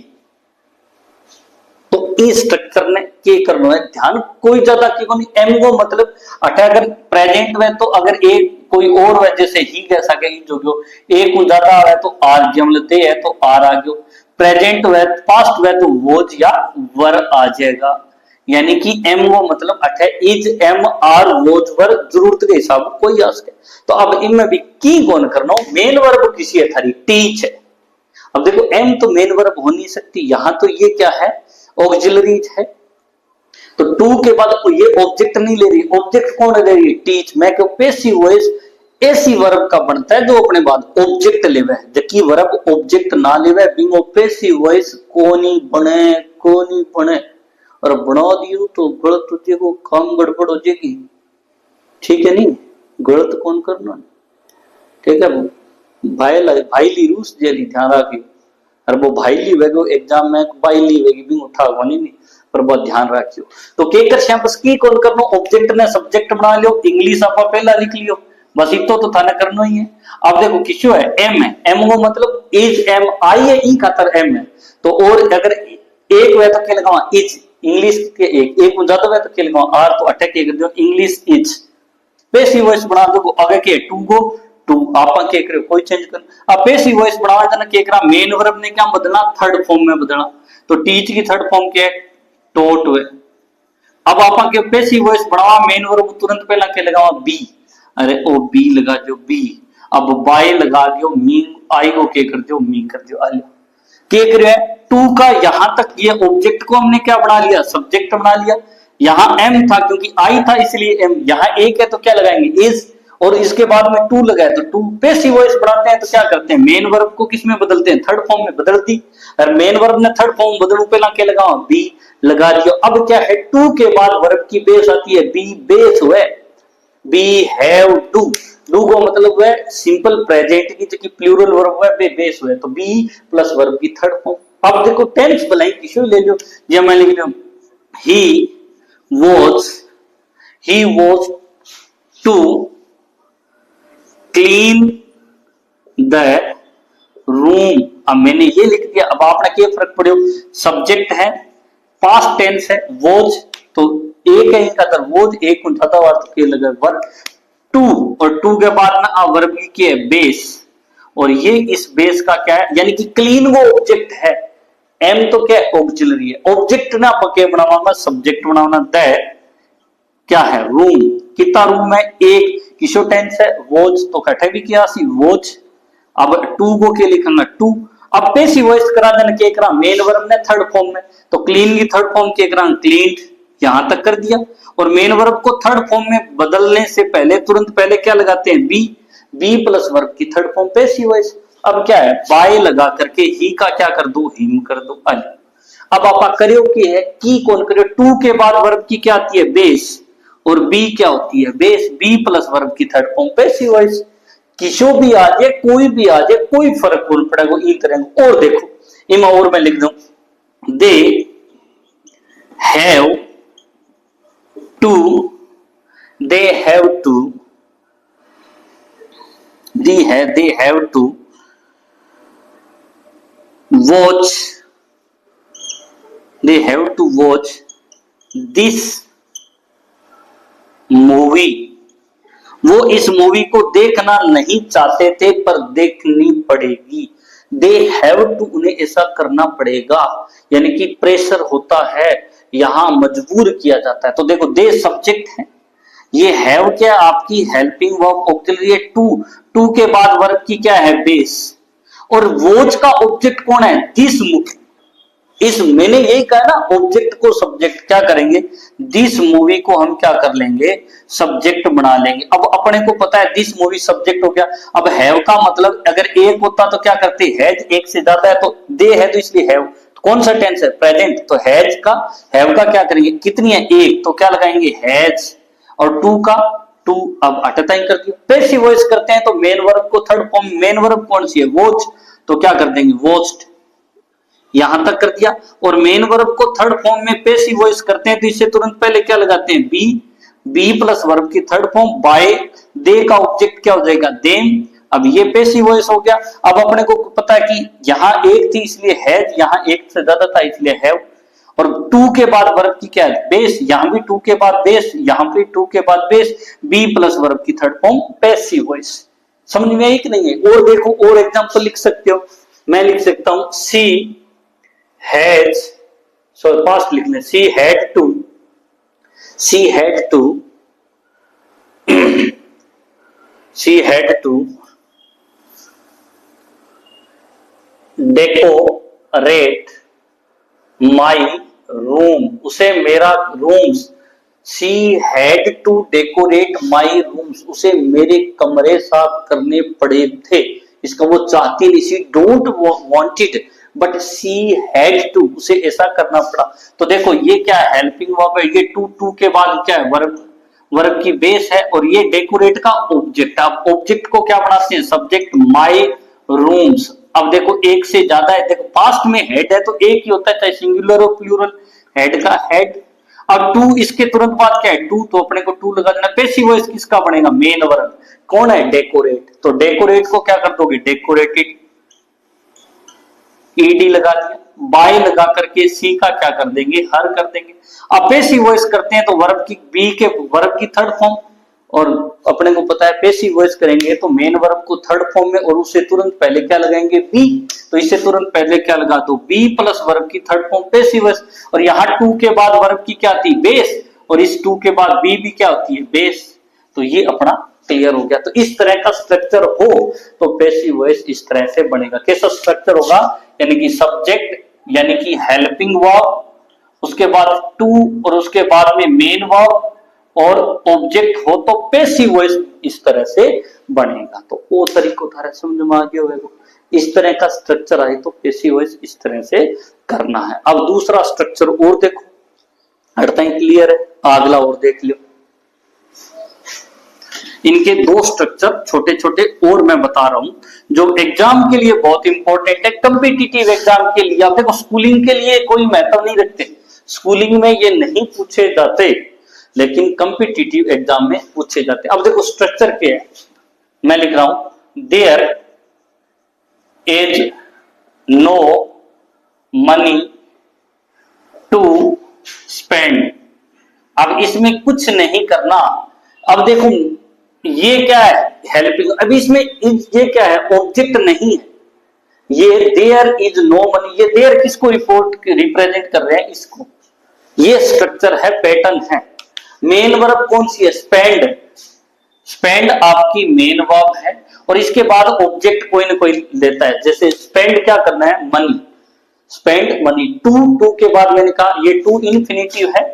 [SPEAKER 1] तो इस स्ट्रक्चर ने के करना है ध्यान, कोई ज्यादा की नहीं। एम को मतलब अगर प्रेजेंट में तो अगर एक कोई और वजह से ही कह सके जो एक को ज्यादा आ रहा है तो आर, जमलते है तो आर आ गयो। प्रेजेंट वे पास्ट वे तो वोज या वर आ जाएगा, यानी कि एम वो मतलब अठे इज एम आर वोज वर, जरूरत के हिसाब कोई आ सके। तो अब इनमें भी की कौन करना हो, मेन वर्ब किसी है थारी टीच है। अब देखो एम तो मेन वर्ब हो नहीं सकती, यहां तो ये क्या है ऑक्सिलरीज है, तो टू के बाद ये ऑब्जेक्ट नहीं ले रही, ऑब्जेक्ट कौन ले रही है, टीच। मैं क्यों पैसिव वॉइस ऐसी वर्ब का बनता है जो अपने बाद ऑब्जेक्ट लेवे, जबकि वर्ब ऑब्जेक्ट ना लेवे बिंगो पैसिव वॉइस को नहीं बने, और बना दियो तो गलत हो जाएगा, काम गड़बड़ हो जाएगी, ठीक है नहीं, गलत कौन करना, ठीक है भाई ली रूस जेली ध्यान रखियो। और वो भाई ली वेगो एग्जाम में भाई ली वेगी भी उठा हुआ नहीं, पर बहुत ध्यान रखियो। तो के कर शैम्पस की कौन करनो, ऑब्जेक्ट ने सब्जेक्ट बना लियो, इंग्लिश आप पहला लिख लियो, बस इतो तो थाने करना ही है। अब देखो किसो है, एम है, एम को मतलब इज एम, आई है ई खातर एम है, तो और अगर एक वे तो क्या लगावा इज, इंग्लिश के एक को ज्यादा वे तो क्या लगावा आर, तो अटैक के कर दो इंग्लिश इज। पैसिव वॉइस बना दो आगे के टू को टू, आपा के करे कोई चेंज कर। अब पैसिव वॉइस बनावा जाना के करा, मेन वर्ब ने क्या बदलना, थर्ड फॉर्म में बदलना, तो टीच की थर्ड फॉर्म क्या है, टोट वे। अब आपा के पैसिव वॉइस बनावा, मेन वर्ब तुरंत पहला के लगावा बी, अरे ओ बी लगा जो बी, अब बाय लगा दियो मी, आई को के कर दियो मी कर दियो, आलो के करे टू का यहां तक ये ऑब्जेक्ट को हमने क्या बना लिया, सब्जेक्ट बना लिया। यहां एम था क्योंकि आई था इसलिए एम, यहां एक है तो क्या लगाएंगे इज, और इसके बाद में टू लगाए तो टू। पैसिव वॉइस बनाते हैं तो क्या करते हैं, मेन वर्ब को किस में बदलते हैं, थर्ड फॉर्म में बदलती, और मेन वर्ब ने थर्ड फॉर्म बदलू पहला क्या लगाओ बी लगा दियो। अब क्या है टू के बाद वर्ब की बेस आती है बी, बेस हुए बी हैव डू, डू का मतलब है सिंपल प्रेजेंट की जो प्लूरल वर्ब है बे बेस हुआ है, तो बी प्लस वर्ब की थर्ड फॉर्म। अब देखो टेंस बनाई किसी ले लो, जब मैं लिख लूं he was to clean the room. अब मैंने ये लिख दिया, अब आपने क्या फर्क पड़े, सब्जेक्ट है, पास्ट टेंस है, वॉज तो एक है इनका तर वॉज, एक उठाता हुआ तो क्या लगा वर्ब, टू और टू के बाद में वर्ब की है बेस, और ये इस बेस का क्या है, यानी कि क्लीन वो ऑब्जेक्ट है, एम तो क्या है ऑक्सिलरी है, ऑब्जेक्ट ना पके बनावा सब्जेक्ट बनाना द क्या है रूम, कितना रूम है एक, किसो टेंस है वॉज तो कटे भी किया सी वॉज। अब टू को क्या लिखेंगे टू, अब पेसिव वॉइस करा देना क्या करा मेन वर्ब ने थर्ड फॉर्म में, तो क्लीन की थर्ड फॉर्म क्या करा क्लीन्ड, यहां तक कर दिया, और मेन वर्ब को थर्ड फॉर्म में बदलने से पहले तुरंत पहले क्या लगाते हैं बी, बी प्लस वर्ब की थर्ड फॉर्म पेसिव वॉइस। अब क्या है बाय लगा करके ही का क्या कर दो हिम कर दो अल। अब आप करियो की है की कौन करियो, टू के बाद वर्ब की क्या आती है बेस, और बी क्या होती है बेस, बी प्लस वर्ब की थर्ड फॉर्म पेसिव वॉइस। किसो भी आ जाए कोई भी आ जाए कोई फर्क नहीं पड़ेगा इन तरह। और देखो इमा और मैं लिख दूं they have to, they have to, दी है they have to watch, they have to watch this movie, वो इस मूवी को देखना नहीं चाहते थे पर देखनी पड़ेगी, दे हैव टू उन्हें ऐसा करना पड़ेगा, यानी कि प्रेशर होता है, यहां मजबूर किया जाता है। तो देखो दे सब्जेक्ट है, ये हैव क्या आपकी हेल्पिंग वर्ब ऑक्सिलरी है, टू टू के बाद वर्ब की क्या है बेस, और वॉच का ऑब्जेक्ट कौन है दिस मूवी, इस मैंने यही कहा ना ऑब्जेक्ट को सब्जेक्ट क्या करेंगे, दिस मूवी को हम क्या कर लेंगे सब्जेक्ट बना लेंगे। अब अपने को पता है दिस मूवी सब्जेक्ट हो गया, अब हैव का मतलब अगर एक होता तो क्या करते हैज, एक से ज्यादा है तो दे है तो इसलिए हैव, तो कौन सा टेंस है प्रेजेंट, तो हैव का क्या करेंगे कितनी है एक तो क्या लगाएंगे हैज, और टू का टू अब अटताइन कर दिया। पैसिव वॉइस करते हैं तो मेन वर्ब को थर्ड फॉर्म, मेन वर्ब कौन सी है वॉच, तो क्या कर देंगे वॉच्ड, यहां तक कर दिया। और मेन वर्ब को थर्ड फॉर्म में पेसिव वॉइस करते हैं तो इससे तुरंत पहले क्या लगाते हैं बी, बी प्लस वर्ब की थर्ड फॉर्म बाय, दे का ऑब्जेक्ट क्या हो जाएगा देम, अब ये पेसिव वॉइस हो गया। अब अपने को पता है कि यहां एक थी इसलिए हैज, यहां एक से ज्यादा था इसलिए हैव, और टू के बाद वर्ब की क्या है बेस, यहां भी टू के बाद बेस, यहां भी टू के बाद बेस, बी प्लस वर्ब की थर्ड फॉर्म पेसिव वॉइस। समझ में आई कि नहीं है? और देखो और एग्जांपल लिख सकते हो, मैं लिख सकता हूं सी हैज, सो पास्ट लिख लें she had to, she had to she had to decorate my room, उसे मेरा rooms, she had to decorate my rooms, उसे मेरे कमरे साफ करने पड़े थे, इसका वो चाहती नहीं, she don't wanted but she had to, उसे ऐसा करना पड़ा। तो देखो ये क्या है हेल्पिंग वर्ब है, ये टू, टू के बाद क्या है वर्ब, वर्ब की बेस है, और ये डेकोरेट का ऑब्जेक्ट, आप ऑब्जेक्ट को क्या बनाते हैं सब्जेक्ट माई रूम्स। अब देखो एक से ज्यादा है, देखो पास्ट में हेड है तो एक ही होता है चाहे सिंगुलर और प्लूरल, हेड का हेड। अब टू इसके तुरंत बाद क्या है टू, तो अपने को टू लगा देना, पैसिव वॉइस किसका बनेगा मेन वर्ब कौन है डेकोरेट, तो डेकोरेट को क्या कर दोगे डेकोरेटेड, ईडी लगा दिया, बाय लगा करके सी का क्या कर देंगे हर कर देंगे। अब पैसिव वॉइस करते हैं तो वर्ब की बी के वर्ब की थर्ड फॉर्म, और अपने को पता है पैसिव वॉइस करेंगे तो मेन वर्ब को थर्ड फॉर्म में और उससे तुरंत पहले क्या लगाएंगे बी, तो इससे तुरंत पहले क्या लगा दो बी प्लस वर्ब की थर्ड फॉर्म पैसिव वॉइस, और यहाँ टू के बाद वर्ब की क्या आती है बेस, और इस टू के बाद बी भी क्या होती है बेस, तो ये अपना क्लियर हो गया। तो इस तरह का स्ट्रक्चर हो तो पैसिव वॉइस इस तरह से बनेगा, कैसा स्ट्रक्चर होगा, यानी कि सब्जेक्ट यानी कि हेल्पिंग वर्ब, उसके बाद टू और उसके बाद में मेन वर्ब और ऑब्जेक्ट हो तो पैसिव वॉइस इस तरह से बनेगा। तो वो तरीका थारा समझ में आ गया होगा, इस तरह का स्ट्रक्चर आए तो पैसिव वॉइस इस तरह से करना है। अब दूसरा स्ट्रक्चर और देखो, हर टाइम क्लियर है, अगला और देख लो। इनके दो स्ट्रक्चर छोटे छोटे और मैं बता रहा हूं जो एग्जाम के लिए बहुत इंपॉर्टेंट है, कम्पिटिटिव एग्जाम के लिए। आप देखो स्कूलिंग के लिए कोई महत्व नहीं रखते, स्कूलिंग में ये नहीं पूछे जाते, लेकिन कम्पिटिटिव एग्जाम में पूछे जाते। अब देखो स्ट्रक्चर क्या है, मैं लिख रहा हूं there is no money to spend. अब इसमें कुछ नहीं करना। अब देखो ये क्या है, हेल्पिंग। अब इसमें ये क्या है, ऑब्जेक्ट नहीं है, ये देयर इज नो मनी। ये देयर किसको रिप्रेजेंट कर रहे हैं, इसको। ये स्ट्रक्चर है, पैटर्न है। मेन वर्ब कौन सी है, स्पेंड। स्पेंड आपकी मेन वर्ब है और इसके बाद ऑब्जेक्ट कोई ना कोई लेता है। जैसे स्पेंड क्या करना है, मनी, स्पेंड मनी। टू के बाद मैंने कहा ये टू इन्फिनिटिव है,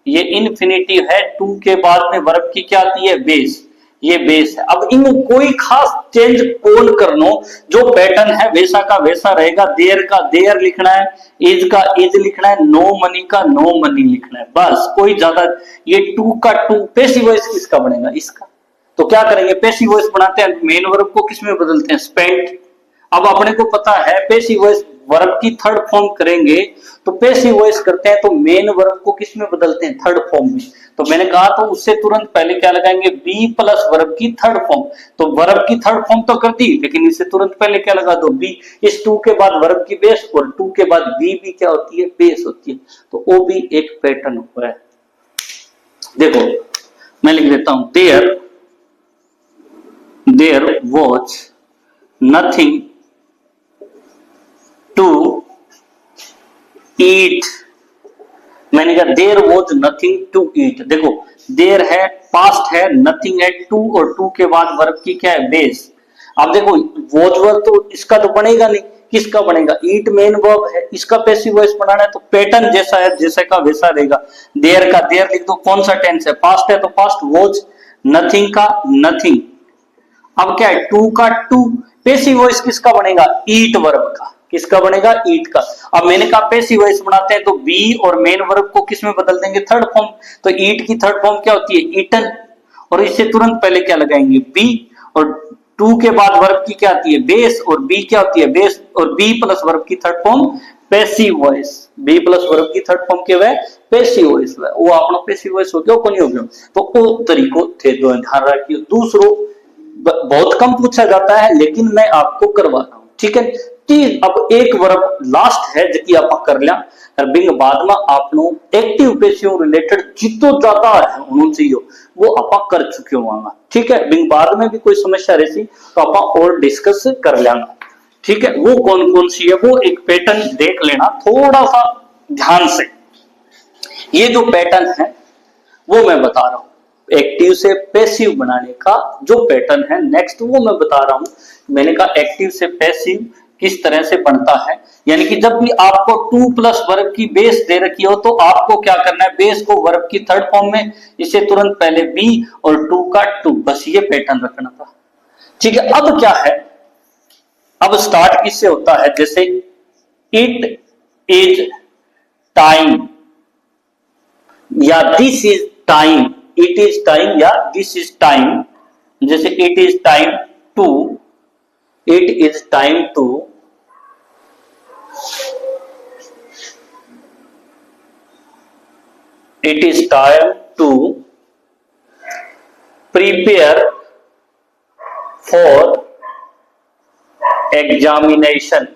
[SPEAKER 1] ये इन्फिनिटिव है। टू के बाद में वर्ब की क्या आती है, बेस, ये बेस है। अब इनमें कोई खास चेंज कौन करनो, जो पैटर्न है वैसा का वैसा रहेगा। देयर का देयर लिखना है, इज का इज लिखना है, नो मनी का नो मनी लिखना है, बस। कोई ज्यादा, ये टू का टू पैसिव वॉइस किसका बनेगा, इसका। तो क्या करेंगे, पैसिव वॉइस बनाते हैं, मेन वर्ब को किसमें बदलते हैं, स्पेंट। अब अपने को पता है पैसिव वॉइस वर्ब की थर्ड फॉर्म करेंगे तो पैसिव वॉइस करते हैं तो मेन वर्ब को किसमें बदलते हैं, थर्ड फॉर्म में। तो मैंने कहा तो उससे तुरंत पहले क्या लगाएंगे, बी प्लस वर्ब की थर्ड फॉर्म। तो वर्ब की थर्ड फॉर्म तो कर दी, लेकिन इससे तुरंत पहले क्या लगा दो, बी। इस टू के बाद वर्ब की बेस और टू के बाद बी भी क्या होती है, बेस होती है। तो वो भी एक पैटर्न हुआ है। देखो मैं लिख देता हूं there was nothing to eat. मैंने कहा there was nothing to eat. देखो देयर है, पास्ट है, नथिंग है, टू और टू के बाद वर्ब की क्या है, बेस। अब देखो वॉज वर्ब तो इसका तो बनेगा नहीं, किसका बनेगा, ईट मेन वर्ब है, इसका पैसिव वॉइस बनाना है तो पैटर्न जैसा है जैसे का वैसा रहेगा। देयर का देयर लिख दो, कौन सा टेंस है, पास्ट है तो पास्ट, वॉज। नथिंग का नथिंग। अब क्या है, टू का टू, पैसिव वॉइस किसका बनेगा, ईट वर्ब का, किसका बनेगा, ईट का। अब मैंने कहा पैसिव वॉइस बनाते हैं तो बी और मेन वर्ब को किसमें बदल देंगे, थर्ड फॉर्म। तो ईट की थर्ड फॉर्म क्या होती है, ईटन। और इससे तुरंत पहले क्या लगाएंगे, बी। और टू के बाद वर्ब की क्या आती है, बेस। और बी क्या होती है, बेस। और बी प्लस वर्ब की third form passive voice. Be plus verb की थर्ड फॉर्म क्या है, पैसिव वॉइस। वो अपना पैसिव वॉइस हो गया, को नहीं हो गया। तो वो तरीकों थे, दो ध्यान रखिए। दूसरों बहुत कम पूछा जाता है लेकिन मैं आपको करवा रहा हूं, ठीक है। अब एक वर्ब लास्ट है जो आप कर लिया, बिंग बाद में आपनो एक्टिव पैसिव रिलेटेड जितो ज्यादा है उनसे वो आप कर चुके होगा, ठीक है। बिंग बाद में भी कोई समस्या रहती तो आप और डिस्कस कर लेंगे, ठीक है। वो कौन कौन सी है, वो एक पैटर्न देख लेना थोड़ा सा ध्यान से। ये जो पैटर्न है वो मैं बता रहा हूं, एक्टिव से पैसिव बनाने का जो पैटर्न है नेक्स्ट वो मैं बता रहा हूं। मैंने कहा एक्टिव से पैसिव किस तरह से बनता है, यानी कि जब भी आपको टू प्लस वर्ब की बेस दे रखी हो तो आपको क्या करना है, बेस को वर्ब की थर्ड फॉर्म में, इससे तुरंत पहले बी और टू का टू, बस ये पैटर्न रखना था, ठीक है। अब क्या है, अब स्टार्ट किससे होता है, जैसे इट इज टाइम या this is time, it is time या दिस इज टाइम। जैसे it is time to, it is time to it is time to prepare for examination.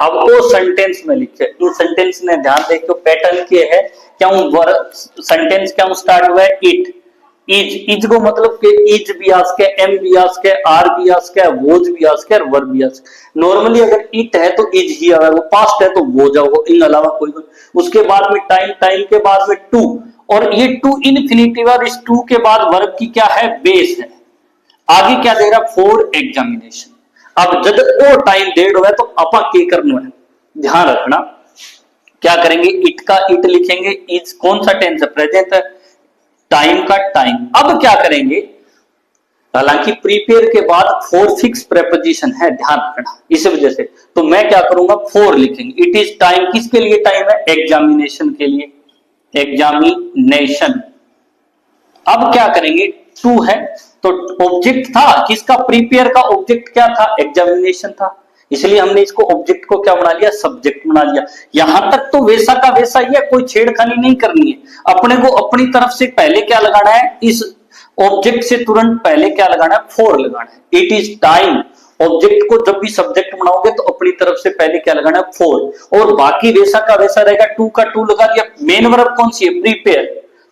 [SPEAKER 1] अब वो सेंटेंस में लिखे, इस सेंटेंस में ध्यान देखो पैटर्न क्या है, क्यों सेंटेंस क्यों स्टार्ट हुआ है, इट इज। इज को मतलब के इज भी आ सके, एम भी आ सके, आर भी आ सके, वोज भी आ सके और वर्ब भी आ सके। नॉर्मली अगर इट है तो इज ही आएगा, वो पास्ट है तो वो जाओगे, इन अलावा कोई। उसके बाद में टाइम, टाइम के बाद में टू, और ये टू इनफिनिटिव और इस टू के बाद वर्ब की क्या है, बेस है। आगे क्या दे रहा, फॉर एग्जामिनेशन। अब जब वो टाइम डेड हुआ तो अपा क्या करना है, ध्यान रखना। क्या करेंगे, इट का इट लिखेंगे, इज कौन सा टेंस है, प्रेजेंट है, टाइम का टाइम। अब क्या करेंगे, हालांकि प्रीपेयर के बाद फोर फिक्स प्रेपोजिशन है, ध्यान रखना इस वजह से। तो मैं क्या करूंगा, फोर लिखेंगे। इट इज टाइम किसके लिए टाइम है, एग्जामिनेशन के लिए, एग्जामिनेशन। अब क्या करेंगे, टू है, तो ऑब्जेक्ट था किसका, प्रीपेयर का ऑब्जेक्ट क्या था, एग्जामिनेशन था, इसलिए हमने इसको ऑब्जेक्ट को क्या बना लिया, सब्जेक्ट बना लिया। यहां तक तो वैसा का वैसा ही है, कोई छेड़खानी नहीं करनी है। अपने को अपनी तरफ से पहले क्या लगाना है, इस ऑब्जेक्ट से तुरंत पहले क्या लगाना है, फॉर लगाना है। इट इज टाइम, ऑब्जेक्ट को जब भी सब्जेक्ट बनाओगे तो अपनी तरफ से पहले क्या लगाना है, फॉर, और बाकी वैसा का वैसा रहेगा, टू का टू लगा दिया। मेन वर्ब कौन सी है, प्रीपेयर,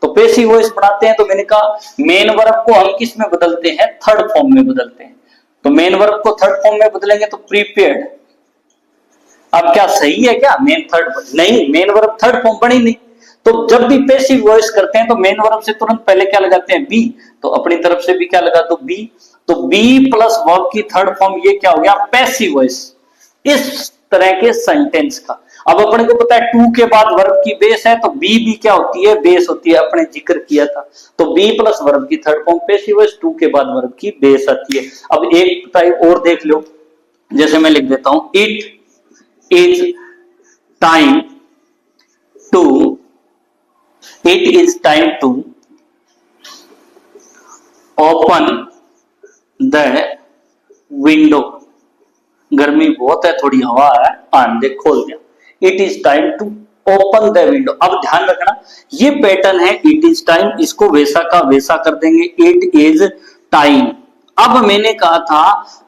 [SPEAKER 1] तो पैसिव वॉइस बनाते हैं, तो मैंने कहा मेन वर्ब को हम किस में बदलते हैं, थर्ड फॉर्म में बदलते हैं। तो मेन वर्ब को थर्ड फॉर्म में बदलेंगे तो प्रीपेयर्ड। अब क्या सही है क्या, मेन थर्ड नहीं, मेन वर्ब थर्ड फॉर्म बनी नहीं। तो जब भी पैसिव वॉइस करते हैं तो मेन वर्ब से तुरंत पहले क्या लगाते हैं, बी, तो अपनी तरफ से भी क्या लगा दो, बी, तो बी प्लस वर्ब की थर्ड फॉर्म, ये क्या हो गया, पैसिव वॉइस, इस तरह के सेंटेंस का। अब अपने को पता है टू के बाद वर्ब की बेस है, तो बी भी क्या होती है, बेस होती है, अपने जिक्र किया था। तो बी प्लस वर्ब की third form passive voice, to के बाद वर्ब की बेस आती है। अब एक टाइप और देख लो, जैसे मैं लिख देता हूं, it is time to, it is time to open the window. गर्मी बहुत है, थोड़ी हवा है, आन दे, खोल दिया। It is time to open the window. अब ध्यान रखना, ये पैटर्न है इट इज टाइम, इसको वैसा का वैसा कर देंगे, इट इज टाइम। अब मैंने कहा था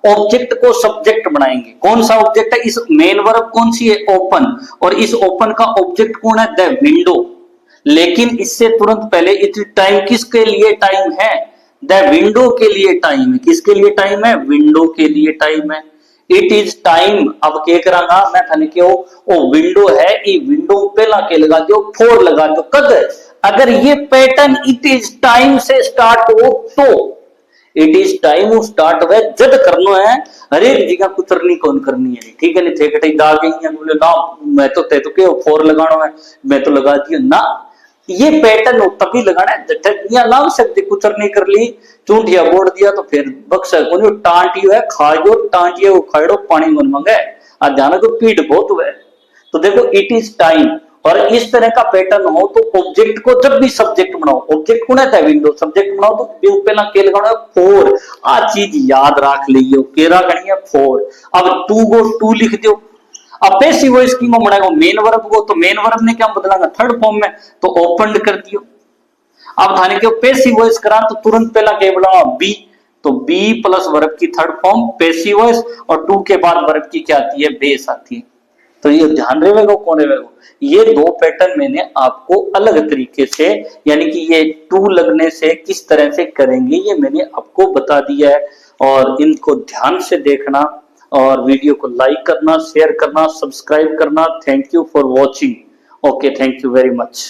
[SPEAKER 1] ऑब्जेक्ट को सब्जेक्ट बनाएंगे, कौन सा ऑब्जेक्ट है, इस मेन वर्ब कौन सी है, ओपन, और इस ओपन का ऑब्जेक्ट कौन है, द विंडो। लेकिन इससे तुरंत पहले इट टाइम किसके लिए टाइम है, द विंडो के लिए टाइम है। किसके लिए टाइम है, विंडो के लिए टाइम है। इट इज टाइम, अब क्या करांगा मैं थाने के ओ विंडो है, ये विंडो पहला के लगा दो, फोर लगा दो। कद अगर ये पैटर्न इट इज टाइम से स्टार्ट हो तो इट इज टाइम स्टार्ट हुआ जद करना है, हरेक जगह कुतरनी कौन करनी है, ठीक है नहीं, थे कटे दाग गई है, बोले ना मैं तो ते तो के फोर लगाना है, मैं तो लगा दिया ना। ये पैटर्न हो तभी लगाना है, या नाम सकते कुतरनी कर ली, चूंटिया बोड़ दिया तो फिर बक्सा को टांटियो है खाओ, टांटियो खाड़ो, पानी मन मंगे और ध्यान को पीठ बहुत हुआ। तो देखो इट इज टाइम, और इस तरह का पैटर्न हो तो ऑब्जेक्ट को जब भी सब्जेक्ट बनाओ, ऑब्जेक्ट कौन है, विंडो, सब्जेक्ट बनाओ तो पहला के लगाना है, फोर। आ चीज याद रख लियो, केरा करनी है फोर। अब टू गो टू लिख दो। अब पैसिव वॉइस की बनाएगा मेन वर्ब को, तो मेन वर्ब ने क्या बदलागा, थर्ड फॉर्म में, तो ओपन कर दियो। अब थाने के पैसिव वॉइस करा तो तुरंत पहला क्या बोला, बी, तो बी प्लस वर्ब की थर्ड फॉर्म पैसिव वॉइस, और टू के बाद वर्ब की क्या आती है, बेस आती है। तो ये ध्यान रहेगा कौन रहेगा, ये दो पैटर्न मैंने आपको अलग तरीके से, यानी कि ये टू लगने से किस तरह से करेंगे ये मैंने आपको बता दिया है, और इनको ध्यान से देखना, और वीडियो को लाइक करना, शेयर करना, सब्सक्राइब करना। Thank you for watching. Okay, thank you very much.